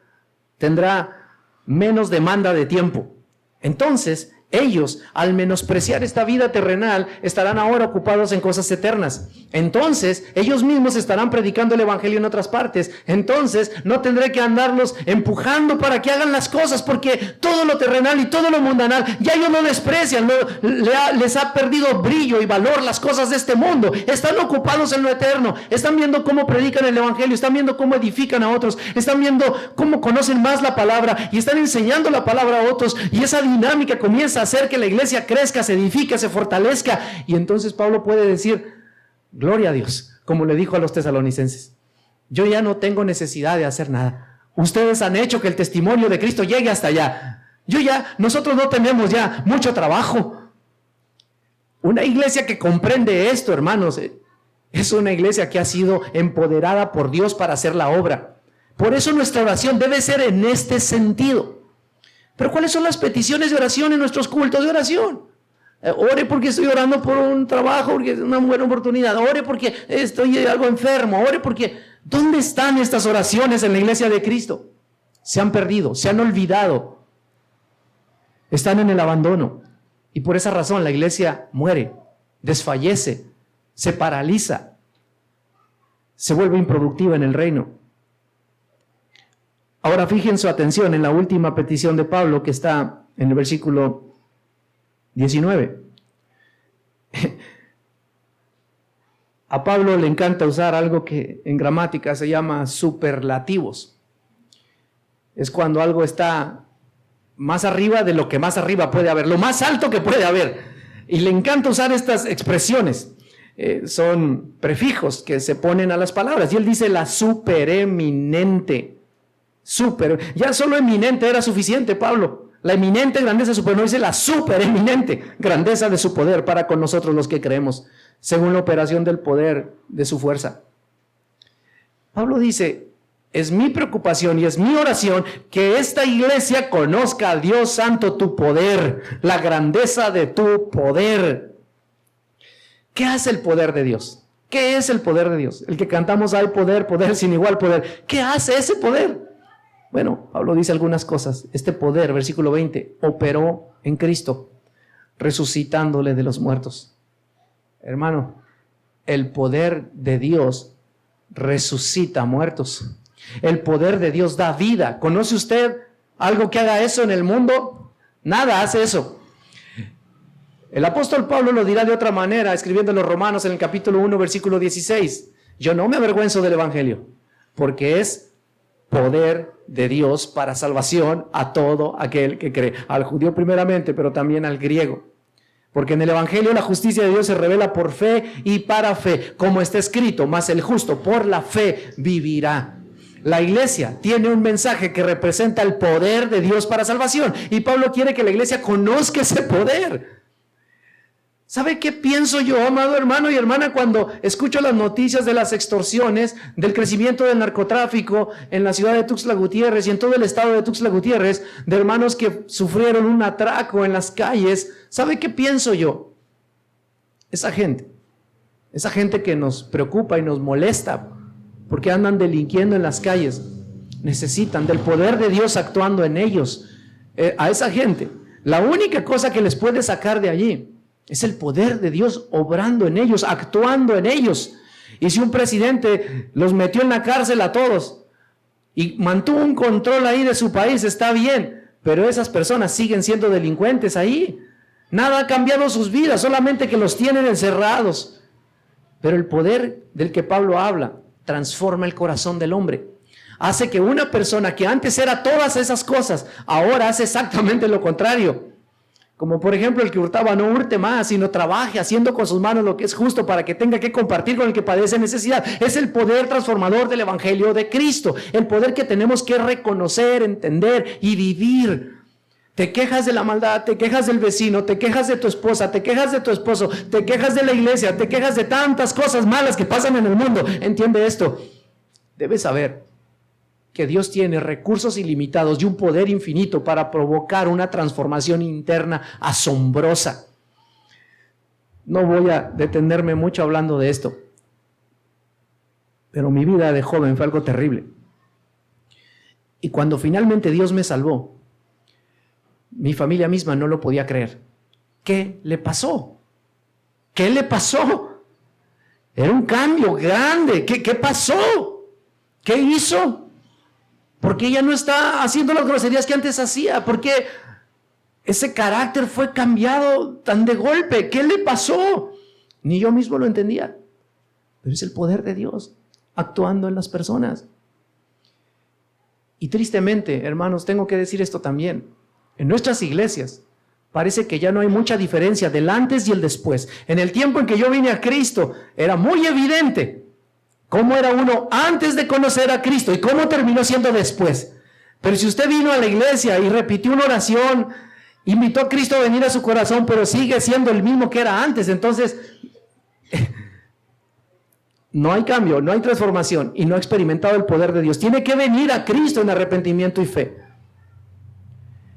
tendrá menos demanda de tiempo. Entonces, ellos, al menospreciar esta vida terrenal, estarán ahora ocupados en cosas eternas. Entonces, ellos mismos estarán predicando el evangelio en otras partes. Entonces, no tendré que andarlos empujando para que hagan las cosas, porque todo lo terrenal y todo lo mundanal, ya ellos lo desprecian, les ha perdido brillo y valor las cosas de este mundo. Están ocupados en lo eterno. Están viendo cómo predican el evangelio, están viendo cómo edifican a otros, están viendo cómo conocen más la palabra y están enseñando la palabra a otros. Y esa dinámica comienza a hacer que la iglesia crezca, se edifique, se fortalezca. Y entonces Pablo puede decir, gloria a Dios, como le dijo a los tesalonicenses, yo ya no tengo necesidad de hacer nada. Ustedes han hecho que el testimonio de Cristo llegue hasta allá. Nosotros no tenemos ya mucho trabajo. Una iglesia que comprende esto, hermanos, es una iglesia que ha sido empoderada por Dios para hacer la obra. Por eso nuestra oración debe ser en este sentido. Pero ¿cuáles son las peticiones de oración en nuestros cultos de oración? Ore porque estoy orando por un trabajo, porque es una buena oportunidad. Ore porque estoy algo enfermo. Ore porque... ¿Dónde están estas oraciones en la iglesia de Cristo? Se han perdido, se han olvidado. Están en el abandono. Y por esa razón la iglesia muere, desfallece, se paraliza, se vuelve improductiva en el reino. Ahora fijen su atención en la última petición de Pablo que está en el versículo 19. A Pablo le encanta usar algo que en gramática se llama superlativos. Es cuando algo está más arriba de lo que más arriba puede haber, lo más alto que puede haber. Y le encanta usar estas expresiones. Son prefijos que se ponen a las palabras. Y él dice la supereminente. Ya solo eminente era suficiente, Pablo. La eminente grandeza de su poder, no dice la supereminente grandeza de su poder para con nosotros los que creemos, según la operación del poder de su fuerza. Pablo dice, es mi preocupación y es mi oración que esta iglesia conozca a Dios Santo tu poder, la grandeza de tu poder. ¿Qué hace el poder de Dios? ¿Qué es el poder de Dios? El que cantamos hay poder, poder sin igual poder. ¿Qué hace ese poder? Bueno, Pablo dice algunas cosas. Este poder, versículo 20, operó en Cristo, resucitándole de los muertos. Hermano, el poder de Dios resucita muertos. El poder de Dios da vida. ¿Conoce usted algo que haga eso en el mundo? Nada hace eso. El apóstol Pablo lo dirá de otra manera, escribiendo a los Romanos en el capítulo 1, versículo 16. Yo no me avergüenzo del evangelio, porque es poder de Dios para salvación a todo aquel que cree, al judío primeramente, pero también al griego. Porque en el Evangelio la justicia de Dios se revela por fe y para fe, como está escrito, mas el justo por la fe vivirá. La iglesia tiene un mensaje que representa el poder de Dios para salvación. Y Pablo quiere que la iglesia conozca ese poder. ¿Sabe qué pienso yo, amado hermano y hermana, cuando escucho las noticias de las extorsiones, del crecimiento del narcotráfico en la ciudad de Tuxtla Gutiérrez y en todo el estado de Tuxtla Gutiérrez, de hermanos que sufrieron un atraco en las calles? ¿Sabe qué pienso yo? Esa gente que nos preocupa y nos molesta porque andan delinquiendo en las calles, necesitan del poder de Dios actuando en ellos. A esa gente, la única cosa que les puede sacar de allí es el poder de Dios obrando en ellos, actuando en ellos. Y si un presidente los metió en la cárcel a todos y mantuvo un control ahí de su país, está bien, pero esas personas siguen siendo delincuentes ahí. Nada ha cambiado sus vidas, solamente que los tienen encerrados. Pero el poder del que Pablo habla transforma el corazón del hombre. Hace que una persona que antes era todas esas cosas, ahora hace exactamente lo contrario. Como por ejemplo el que hurtaba no hurte más, sino trabaje haciendo con sus manos lo que es justo para que tenga que compartir con el que padece necesidad. Es el poder transformador del Evangelio de Cristo, el poder que tenemos que reconocer, entender y vivir. Te quejas de la maldad, te quejas del vecino, te quejas de tu esposa, te quejas de tu esposo, te quejas de la iglesia, te quejas de tantas cosas malas que pasan en el mundo. Entiende esto. Debes saber que Dios tiene recursos ilimitados y un poder infinito para provocar una transformación interna asombrosa. No voy a detenerme mucho hablando de esto, pero mi vida de joven fue algo terrible. Y cuando finalmente Dios me salvó, mi familia misma no lo podía creer. ¿Qué le pasó? ¿Qué le pasó? Era un cambio grande. ¿Qué pasó? ¿Qué hizo? ¿Por qué ella no está haciendo las groserías que antes hacía? ¿Por qué ese carácter fue cambiado tan de golpe? ¿Qué le pasó? Ni yo mismo lo entendía. Pero es el poder de Dios actuando en las personas. Y tristemente, hermanos, tengo que decir esto también. En nuestras iglesias parece que ya no hay mucha diferencia del antes y el después. En el tiempo en que yo vine a Cristo, era muy evidente cómo era uno antes de conocer a Cristo y cómo terminó siendo después. Pero si usted vino a la iglesia y repitió una oración, invitó a Cristo a venir a su corazón, pero sigue siendo el mismo que era antes, entonces no hay cambio, no hay transformación y no ha experimentado el poder de Dios. Tiene que venir a Cristo en arrepentimiento y fe.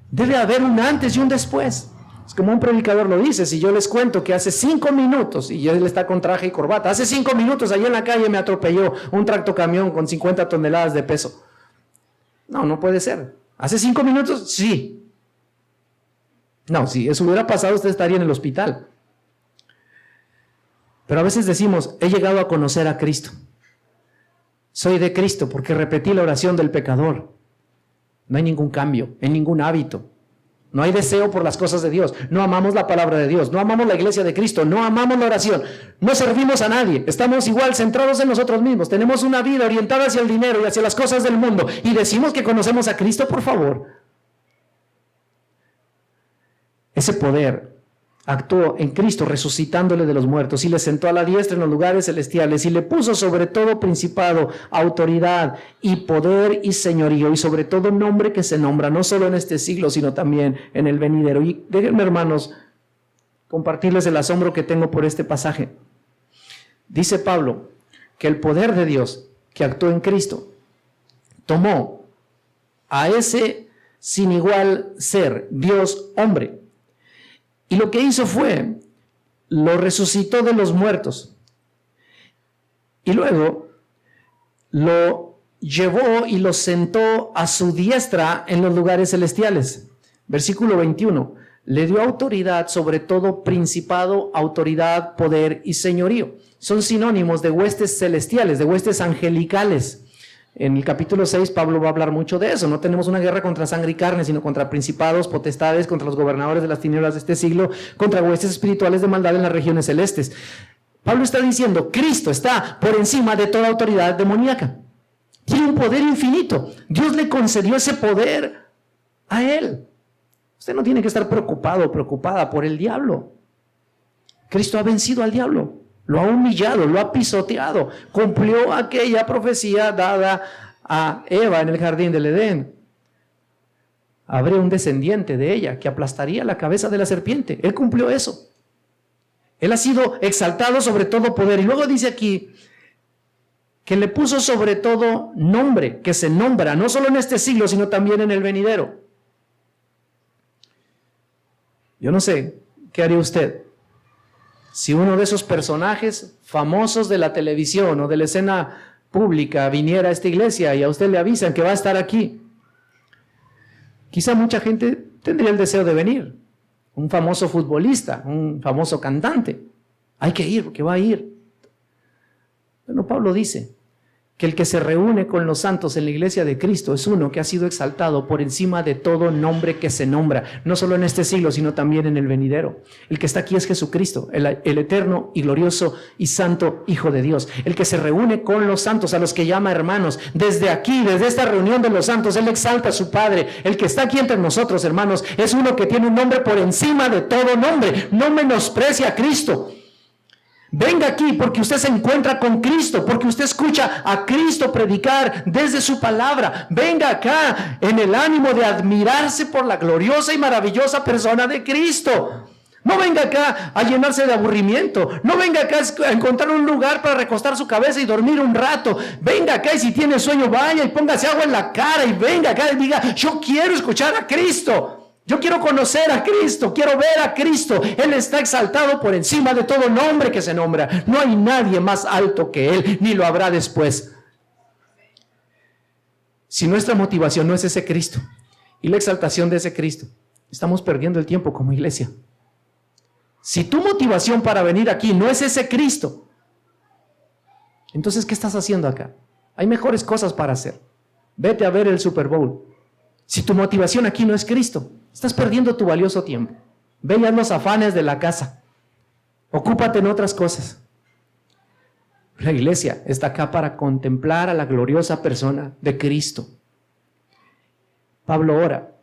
Debe haber un antes y un después. Es como un predicador lo dice. Si yo les cuento que hace 5 minutos, y él está con traje y corbata, hace 5 minutos allí en la calle me atropelló un tractocamión con 50 toneladas de peso. No puede ser. ¿Hace 5 minutos? Sí. No, si eso hubiera pasado, usted estaría en el hospital. Pero a veces decimos, he llegado a conocer a Cristo. Soy de Cristo porque repetí la oración del pecador. No hay ningún cambio, en ningún hábito. No hay deseo por las cosas de Dios. No amamos la palabra de Dios. No amamos la iglesia de Cristo. No amamos la oración. No servimos a nadie. Estamos igual centrados en nosotros mismos. Tenemos una vida orientada hacia el dinero y hacia las cosas del mundo. Y decimos que conocemos a Cristo, por favor. Ese poder actuó en Cristo resucitándole de los muertos y le sentó a la diestra en los lugares celestiales y le puso sobre todo principado, autoridad y poder y señorío y sobre todo nombre que se nombra no solo en este siglo sino también en el venidero. Y déjenme, hermanos, compartirles el asombro que tengo por este pasaje. Dice Pablo que el poder de Dios que actuó en Cristo tomó a ese sin igual ser, Dios hombre, y lo que hizo fue, lo resucitó de los muertos. Y luego lo llevó y lo sentó a su diestra en los lugares celestiales. Versículo 21. Le dio autoridad sobre todo principado, autoridad, poder y señorío. Son sinónimos de huestes celestiales, de huestes angelicales. En el capítulo 6 Pablo va a hablar mucho de eso. No tenemos una guerra contra sangre y carne, sino contra principados, potestades, contra los gobernadores de las tinieblas de este siglo, contra huestes espirituales de maldad en las regiones celestes. Pablo está diciendo, Cristo está por encima de toda autoridad demoníaca. Tiene un poder infinito. Dios le concedió ese poder a él. Usted no tiene que estar preocupado o preocupada por el diablo. Cristo ha vencido al diablo, lo ha humillado, lo ha pisoteado, cumplió aquella profecía dada a Eva en el jardín del Edén. Habría un descendiente de ella que aplastaría la cabeza de la serpiente. Él cumplió eso. Él ha sido exaltado sobre todo poder. Y luego dice aquí que le puso sobre todo nombre, que se nombra, no solo en este siglo, sino también en el venidero. Yo no sé, ¿qué haría usted si uno de esos personajes famosos de la televisión o de la escena pública viniera a esta iglesia y a usted le avisan que va a estar aquí? Quizá mucha gente tendría el deseo de venir. Un famoso futbolista, un famoso cantante. Hay que ir, porque va a ir. Bueno, Pablo dice que el que se reúne con los santos en la iglesia de Cristo es uno que ha sido exaltado por encima de todo nombre que se nombra, no solo en este siglo, sino también en el venidero. El que está aquí es Jesucristo, el eterno y glorioso y santo Hijo de Dios. El que se reúne con los santos, a los que llama hermanos. Desde aquí, desde esta reunión de los santos, Él exalta a su Padre. El que está aquí entre nosotros, hermanos, es uno que tiene un nombre por encima de todo nombre. No menosprecia a Cristo. Venga aquí porque usted se encuentra con Cristo, porque usted escucha a Cristo predicar desde su palabra. Venga acá en el ánimo de admirarse por la gloriosa y maravillosa persona de Cristo. No venga acá a llenarse de aburrimiento. No venga acá a encontrar un lugar para recostar su cabeza y dormir un rato. Venga acá y si tiene sueño vaya y póngase agua en la cara y venga acá y diga: yo quiero escuchar a Cristo. Yo quiero conocer a Cristo, quiero ver a Cristo. Él está exaltado por encima de todo nombre que se nombra. No hay nadie más alto que Él, ni lo habrá después. Si nuestra motivación no es ese Cristo y la exaltación de ese Cristo, estamos perdiendo el tiempo como iglesia. Si tu motivación para venir aquí no es ese Cristo, entonces, ¿qué estás haciendo acá? Hay mejores cosas para hacer. Vete a ver el Super Bowl. Si tu motivación aquí no es Cristo, estás perdiendo tu valioso tiempo. Ve y haz los afanes de la casa. Ocúpate en otras cosas. La iglesia está acá para contemplar a la gloriosa persona de Cristo. Pablo ora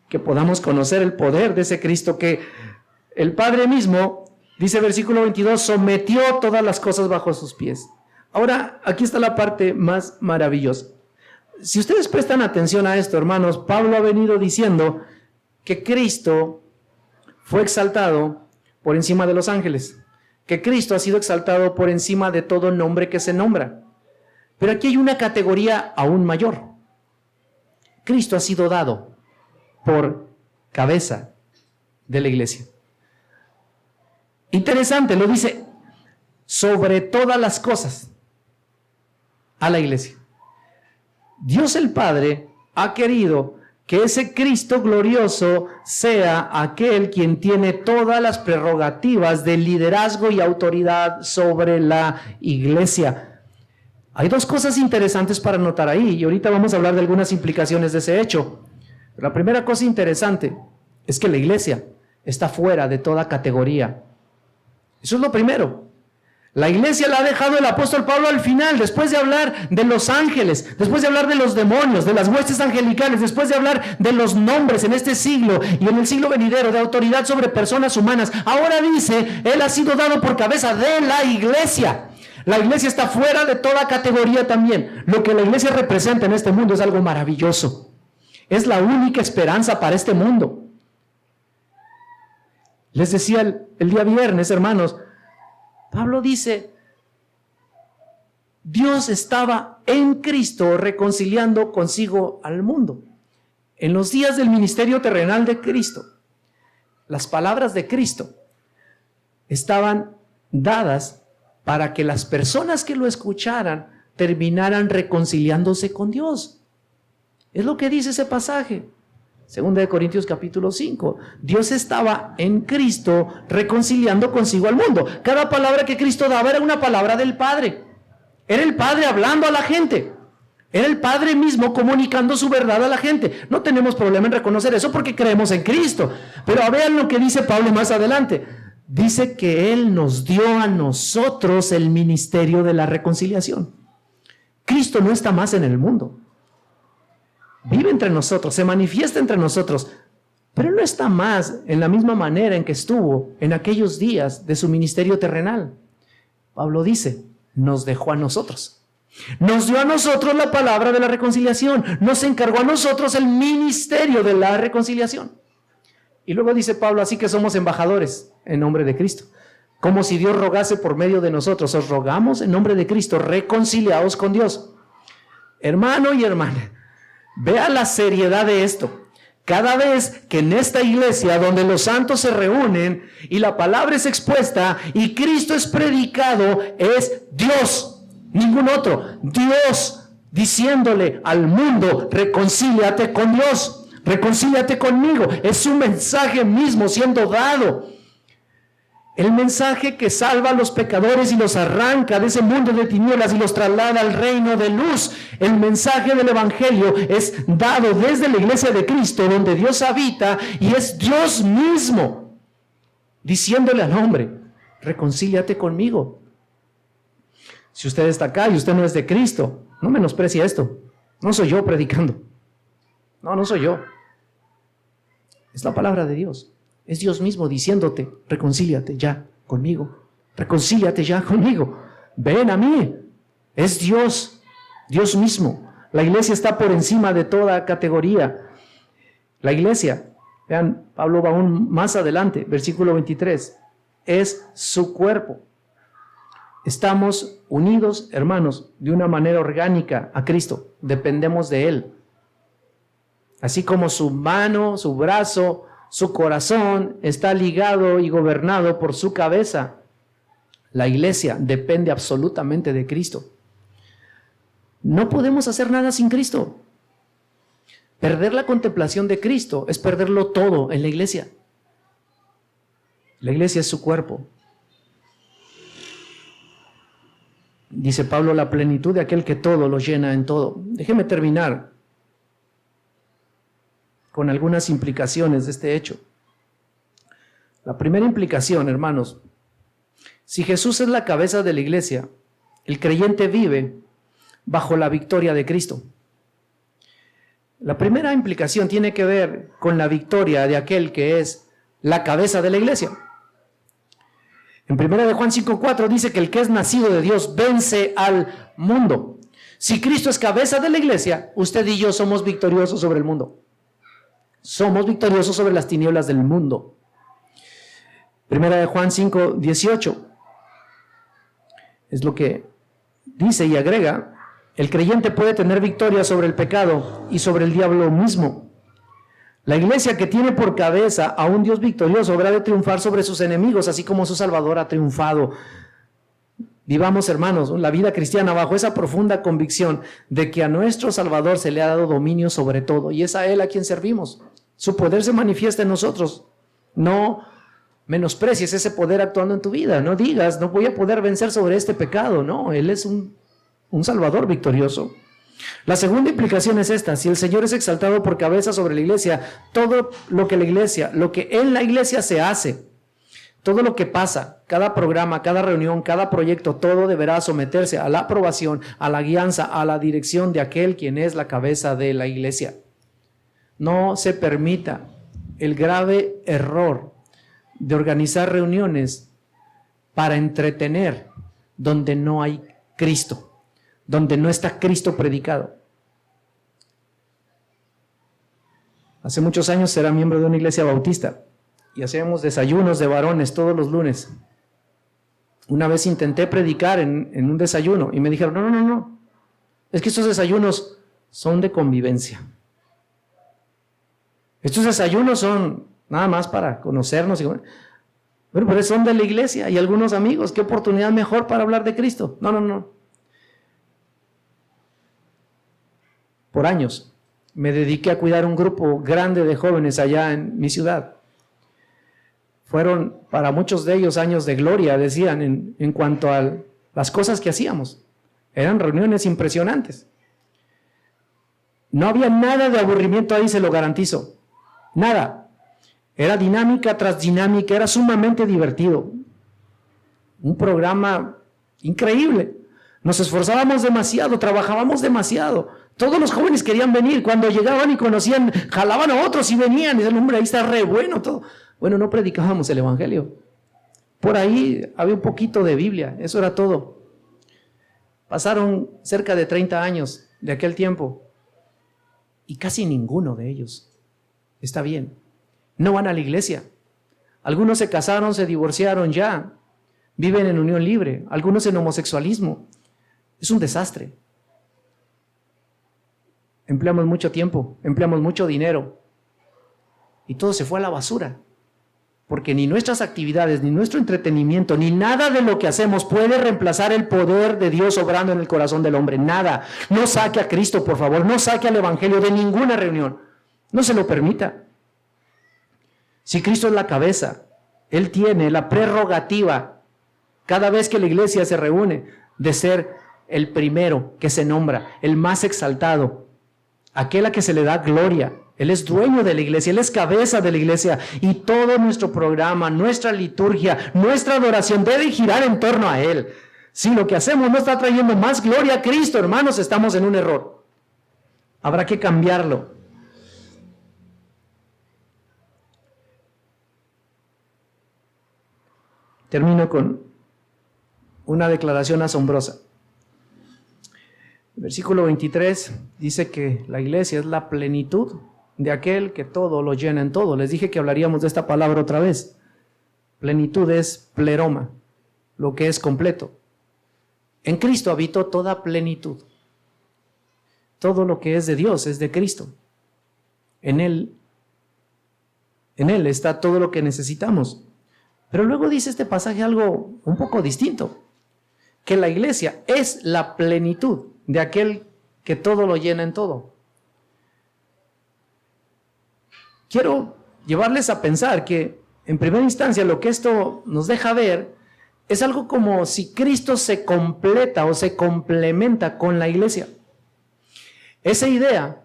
que podamos conocer el poder de ese Cristo que el Padre mismo, dice versículo 22, sometió todas las cosas bajo sus pies. Ahora, aquí está la parte más maravillosa. Si ustedes prestan atención a esto, hermanos, Pablo ha venido diciendo que Cristo fue exaltado por encima de los ángeles, que Cristo ha sido exaltado por encima de todo nombre que se nombra. Pero aquí hay una categoría aún mayor. Cristo ha sido dado por cabeza de la iglesia. Interesante, lo dice, sobre todas las cosas a la iglesia. Dios el Padre ha querido que ese Cristo glorioso sea aquel quien tiene todas las prerrogativas de liderazgo y autoridad sobre la iglesia. Hay dos cosas interesantes para notar ahí, y ahorita vamos a hablar de algunas implicaciones de ese hecho. La primera cosa interesante es que la iglesia está fuera de toda categoría. Eso es lo primero. La iglesia la ha dejado el apóstol Pablo al final, después de hablar de los ángeles, después de hablar de los demonios, de las huestes angelicales, después de hablar de los nombres en este siglo y en el siglo venidero, de autoridad sobre personas humanas. Ahora dice, Él ha sido dado por cabeza de la iglesia. La iglesia está fuera de toda categoría también. Lo que la iglesia representa en este mundo es algo maravilloso. Es la única esperanza para este mundo. Les decía el día viernes, hermanos, Pablo dice, Dios estaba en Cristo reconciliando consigo al mundo. En los días del ministerio terrenal de Cristo, las palabras de Cristo estaban dadas para que las personas que lo escucharan terminaran reconciliándose con Dios. Es lo que dice ese pasaje. 2 Corintios capítulo 5. Dios estaba en Cristo reconciliando consigo al mundo. Cada palabra que Cristo daba era una palabra del Padre. Era el Padre hablando a la gente. Era el Padre mismo comunicando su verdad a la gente. No tenemos problema en reconocer eso porque creemos en Cristo. Pero vean lo que dice Pablo más adelante. Dice que Él nos dio a nosotros el ministerio de la reconciliación. Cristo no está más en el mundo. Vive entre nosotros, se manifiesta entre nosotros. Pero no está más en la misma manera en que estuvo en aquellos días de su ministerio terrenal. Pablo dice, nos dejó a nosotros. Nos dio a nosotros la palabra de la reconciliación. Nos encargó a nosotros el ministerio de la reconciliación. Y luego dice Pablo, así que somos embajadores en nombre de Cristo. Como si Dios rogase por medio de nosotros. Os rogamos en nombre de Cristo, reconciliaos con Dios. Hermano y hermana, vea la seriedad de esto. Cada vez que en esta iglesia donde los santos se reúnen y la palabra es expuesta y Cristo es predicado, es Dios, ningún otro. Dios diciéndole al mundo, reconcíliate con Dios, reconcíliate conmigo. Es su mensaje mismo siendo dado. El mensaje que salva a los pecadores y los arranca de ese mundo de tinieblas y los traslada al reino de luz. El mensaje del evangelio es dado desde la iglesia de Cristo, donde Dios habita, y es Dios mismo diciéndole al hombre, reconcíliate conmigo. Si usted está acá y usted no es de Cristo, no menosprecie esto. No soy yo predicando. No soy yo. Es la palabra de Dios. Es Dios mismo diciéndote, reconcíliate ya conmigo, reconcíliate ya conmigo, ven a mí. Es Dios, Dios mismo. La iglesia está por encima de toda categoría. La iglesia, vean, Pablo va aún más adelante, versículo 23, es su cuerpo. Estamos unidos, hermanos, de una manera orgánica a Cristo, dependemos de Él. Así como su mano, su brazo, su corazón está ligado y gobernado por su cabeza. La iglesia depende absolutamente de Cristo. No podemos hacer nada sin Cristo. Perder la contemplación de Cristo es perderlo todo en la iglesia. La iglesia es su cuerpo. Dice Pablo, la plenitud de aquel que todo lo llena en todo. Déjeme terminar con algunas implicaciones de este hecho. La primera implicación, hermanos, si Jesús es la cabeza de la iglesia, el creyente vive bajo la victoria de Cristo. La primera implicación tiene que ver con la victoria de aquel que es la cabeza de la iglesia. En 1 Juan 5:4 dice que el que es nacido de Dios vence al mundo. Si Cristo es cabeza de la iglesia, usted y yo somos victoriosos sobre el mundo. Somos victoriosos sobre las tinieblas del mundo. 1 Juan 5:18 es lo que dice y agrega, el creyente puede tener victoria sobre el pecado y sobre el diablo mismo. La iglesia que tiene por cabeza a un Dios victorioso habrá de triunfar sobre sus enemigos, así como su Salvador ha triunfado. Vivamos, hermanos, la vida cristiana bajo esa profunda convicción de que a nuestro Salvador se le ha dado dominio sobre todo, y es a Él a quien servimos. Su poder se manifiesta en nosotros. No menosprecies ese poder actuando en tu vida. No digas, no voy a poder vencer sobre este pecado. No, Él es un Salvador victorioso. La segunda implicación es esta: si el Señor es exaltado por cabeza sobre la iglesia, todo lo que en la iglesia se hace, todo lo que pasa, cada programa, cada reunión, cada proyecto, todo deberá someterse a la aprobación, a la guianza, a la dirección de aquel quien es la cabeza de la iglesia. No se permita el grave error de organizar reuniones para entretener donde no hay Cristo, donde no está Cristo predicado. Hace muchos años era miembro de una iglesia bautista y hacíamos desayunos de varones todos los lunes. Una vez intenté predicar en un desayuno y me dijeron, no, es que estos desayunos son de convivencia. Estos desayunos son nada más para conocernos. Bueno, pero son de la iglesia y algunos amigos. ¿Qué oportunidad mejor para hablar de Cristo? No. Por años me dediqué a cuidar un grupo grande de jóvenes allá en mi ciudad. Fueron para muchos de ellos años de gloria, decían, en cuanto a las cosas que hacíamos. Eran reuniones impresionantes. No había nada de aburrimiento ahí, se lo garantizo. Nada. Era dinámica tras dinámica, era sumamente divertido. Un programa increíble. Nos esforzábamos demasiado, trabajábamos demasiado. Todos los jóvenes querían venir. Cuando llegaban y conocían, jalaban a otros y venían. Y decían, hombre, ahí está re bueno todo. Bueno, no predicábamos el evangelio. Por ahí había un poquito de Biblia. Eso era todo. Pasaron cerca de 30 años de aquel tiempo. Y casi ninguno de ellos está bien. No van a la iglesia. Algunos se casaron, se divorciaron ya. Viven en unión libre. Algunos en homosexualismo. Es un desastre. Empleamos mucho tiempo, empleamos mucho dinero y todo se fue a la basura, porque ni nuestras actividades, ni nuestro entretenimiento, ni nada de lo que hacemos puede reemplazar el poder de Dios obrando en el corazón del hombre. Nada. No saque a Cristo, por favor, no saque al evangelio de ninguna reunión. No se lo permita. Si Cristo es la cabeza, Él tiene la prerrogativa, cada vez que la iglesia se reúne, de ser el primero que se nombra, el más exaltado, aquel a que se le da gloria. Él es dueño de la iglesia, Él es cabeza de la iglesia, y todo nuestro programa, nuestra liturgia, nuestra adoración debe girar en torno a Él. Si lo que hacemos no está trayendo más gloria a Cristo, hermanos, estamos en un error. Habrá que cambiarlo. Termino con una declaración asombrosa. El versículo 23 dice que la iglesia es la plenitud de aquel que todo lo llena en todo. Les dije que hablaríamos de esta palabra otra vez. Plenitud es pleroma, lo que es completo. En Cristo habitó toda plenitud. Todo lo que es de Dios es de Cristo. En Él está todo lo que necesitamos. Pero luego dice este pasaje algo un poco distinto, que la iglesia es la plenitud de aquel que todo lo llena en todo. Quiero llevarles a pensar que, en primera instancia, lo que esto nos deja ver es algo como si Cristo se completa o se complementa con la iglesia. Esa idea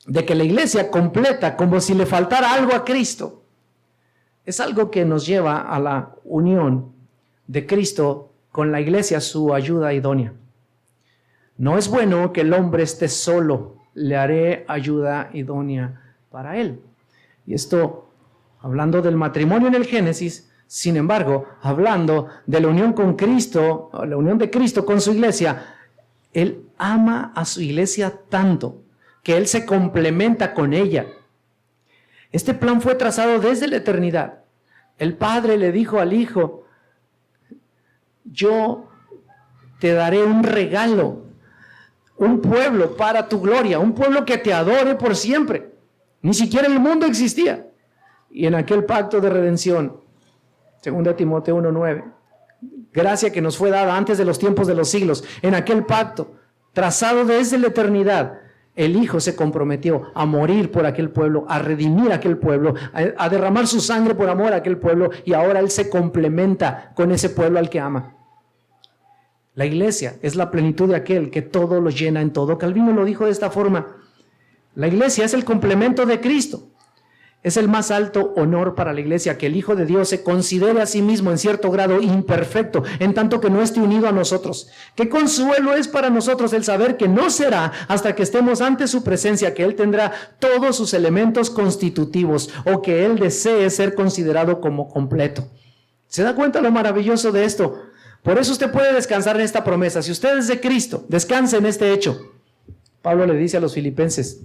de que la iglesia completa como si le faltara algo a Cristo es algo que nos lleva a la unión de Cristo con la iglesia, su ayuda idónea. No es bueno que el hombre esté solo, le haré ayuda idónea para él. Y esto, hablando del matrimonio en el Génesis, sin embargo, hablando de la unión con Cristo, la unión de Cristo con su iglesia, Él ama a su iglesia tanto que Él se complementa con ella. Este plan fue trazado desde la eternidad. El Padre le dijo al Hijo, yo te daré un regalo, un pueblo para tu gloria, un pueblo que te adore por siempre. Ni siquiera el mundo existía. Y en aquel pacto de redención, 2 Timoteo 1:9, gracia que nos fue dada antes de los tiempos de los siglos, en aquel pacto, trazado desde la eternidad, el Hijo se comprometió a morir por aquel pueblo, a redimir aquel pueblo, a derramar su sangre por amor a aquel pueblo, y ahora Él se complementa con ese pueblo al que ama. La iglesia es la plenitud de aquel que todo lo llena en todo. Calvino lo dijo de esta forma: la iglesia es el complemento de Cristo. Es el más alto honor para la iglesia que el Hijo de Dios se considere a sí mismo en cierto grado imperfecto, en tanto que no esté unido a nosotros. Qué consuelo es para nosotros el saber que no será hasta que estemos ante su presencia que Él tendrá todos sus elementos constitutivos, o que Él desee ser considerado como completo. ¿Se da cuenta lo maravilloso de esto? Por eso usted puede descansar en esta promesa. Si usted es de Cristo, descanse en este hecho. Pablo le dice a los filipenses: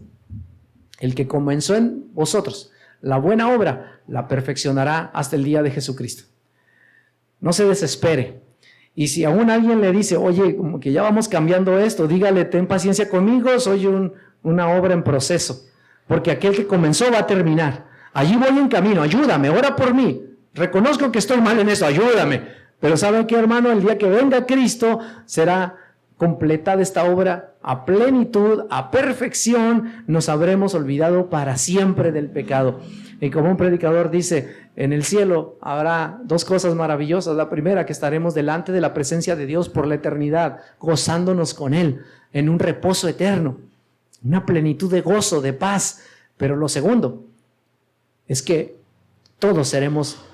el que comenzó en vosotros la buena obra, la perfeccionará hasta el día de Jesucristo. No se desespere. Y si aún alguien le dice: oye, como que ya vamos cambiando esto, dígale: ten paciencia conmigo, soy una obra en proceso. Porque aquel que comenzó va a terminar. Allí voy en camino, ayúdame, ora por mí. Reconozco que estoy mal en eso, ayúdame. Pero ¿saben qué, hermano? El día que venga Cristo será completada esta obra a plenitud, a perfección. Nos habremos olvidado para siempre del pecado. Y como un predicador dice, en el cielo habrá dos cosas maravillosas. La primera, que estaremos delante de la presencia de Dios por la eternidad, gozándonos con Él en un reposo eterno, una plenitud de gozo, de paz. Pero lo segundo es que todos seremos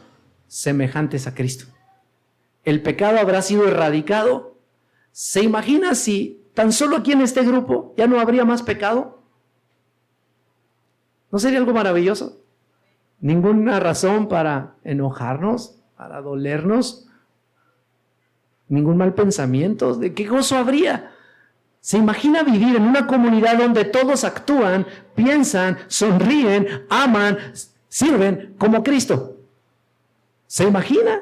semejantes a Cristo. El pecado habrá sido erradicado. ¿Se imagina si tan solo aquí en este grupo ya no habría más pecado. ¿No sería algo maravilloso? Ninguna razón para enojarnos, para dolernos, ningún mal pensamiento. ¿De qué gozo habría? ¿Se imagina vivir en una comunidad donde todos actúan, piensan, sonríen, aman, sirven como Cristo? ¿Se imagina?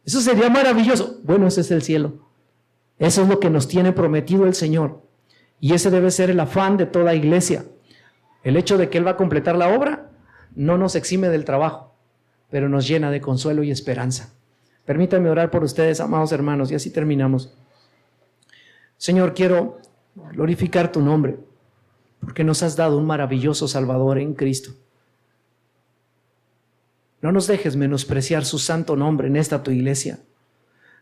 Eso sería maravilloso. Bueno, ese es el cielo. Eso es lo que nos tiene prometido el Señor. Y ese debe ser el afán de toda iglesia. El hecho de que Él va a completar la obra no nos exime del trabajo, pero nos llena de consuelo y esperanza. Permítanme orar por ustedes, amados hermanos, y así terminamos. Señor, quiero glorificar tu nombre, porque nos has dado un maravilloso Salvador en Cristo. No nos dejes menospreciar su santo nombre en esta tu iglesia.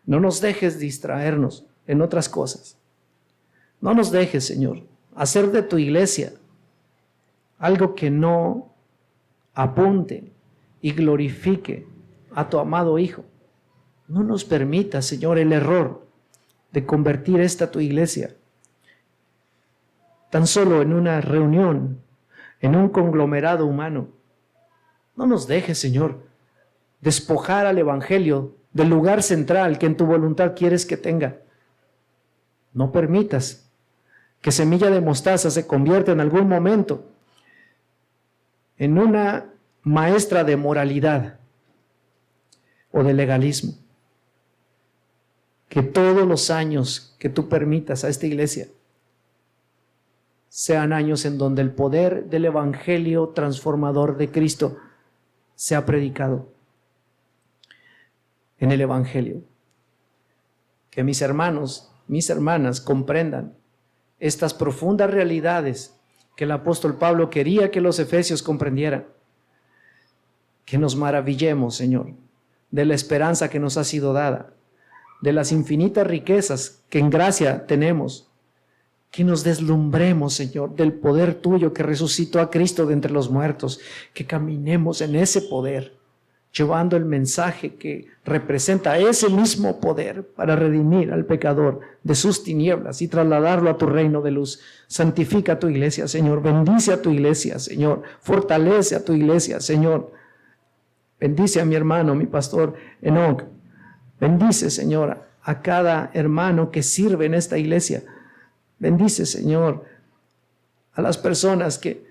No nos dejes distraernos en otras cosas. No nos dejes, Señor, hacer de tu iglesia algo que no apunte y glorifique a tu amado Hijo. No nos permita, Señor, el error de convertir esta tu iglesia tan solo en una reunión, en un conglomerado humano. No nos dejes, Señor, despojar al Evangelio del lugar central que en tu voluntad quieres que tenga. No permitas que semilla de mostaza se convierta en algún momento en una maestra de moralidad o de legalismo. Que todos los años que tú permitas a esta iglesia sean años en donde el poder del Evangelio transformador de Cristo sea predicado en el Evangelio. Que mis hermanos, mis hermanas comprendan estas profundas realidades que el apóstol Pablo quería que los efesios comprendieran. Que nos maravillemos, Señor, de la esperanza que nos ha sido dada, de las infinitas riquezas que en gracia tenemos. Que nos deslumbremos, Señor, del poder tuyo que resucitó a Cristo de entre los muertos. Que caminemos en ese poder, llevando el mensaje que representa ese mismo poder para redimir al pecador de sus tinieblas y trasladarlo a tu reino de luz. Santifica a tu iglesia, Señor. Bendice a tu iglesia, Señor. Fortalece a tu iglesia, Señor. Bendice a mi hermano, mi pastor Enoch. Bendice, Señor, a cada hermano que sirve en esta iglesia. Bendice, Señor, a las personas que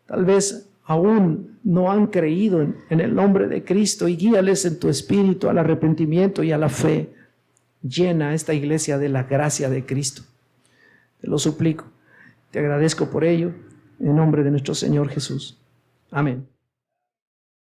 tal vez aún no han creído en el nombre de Cristo, y guíales en tu espíritu al arrepentimiento y a la fe. Llena esta iglesia de la gracia de Cristo. Te lo suplico. Te agradezco por ello, en nombre de nuestro Señor Jesús. Amén.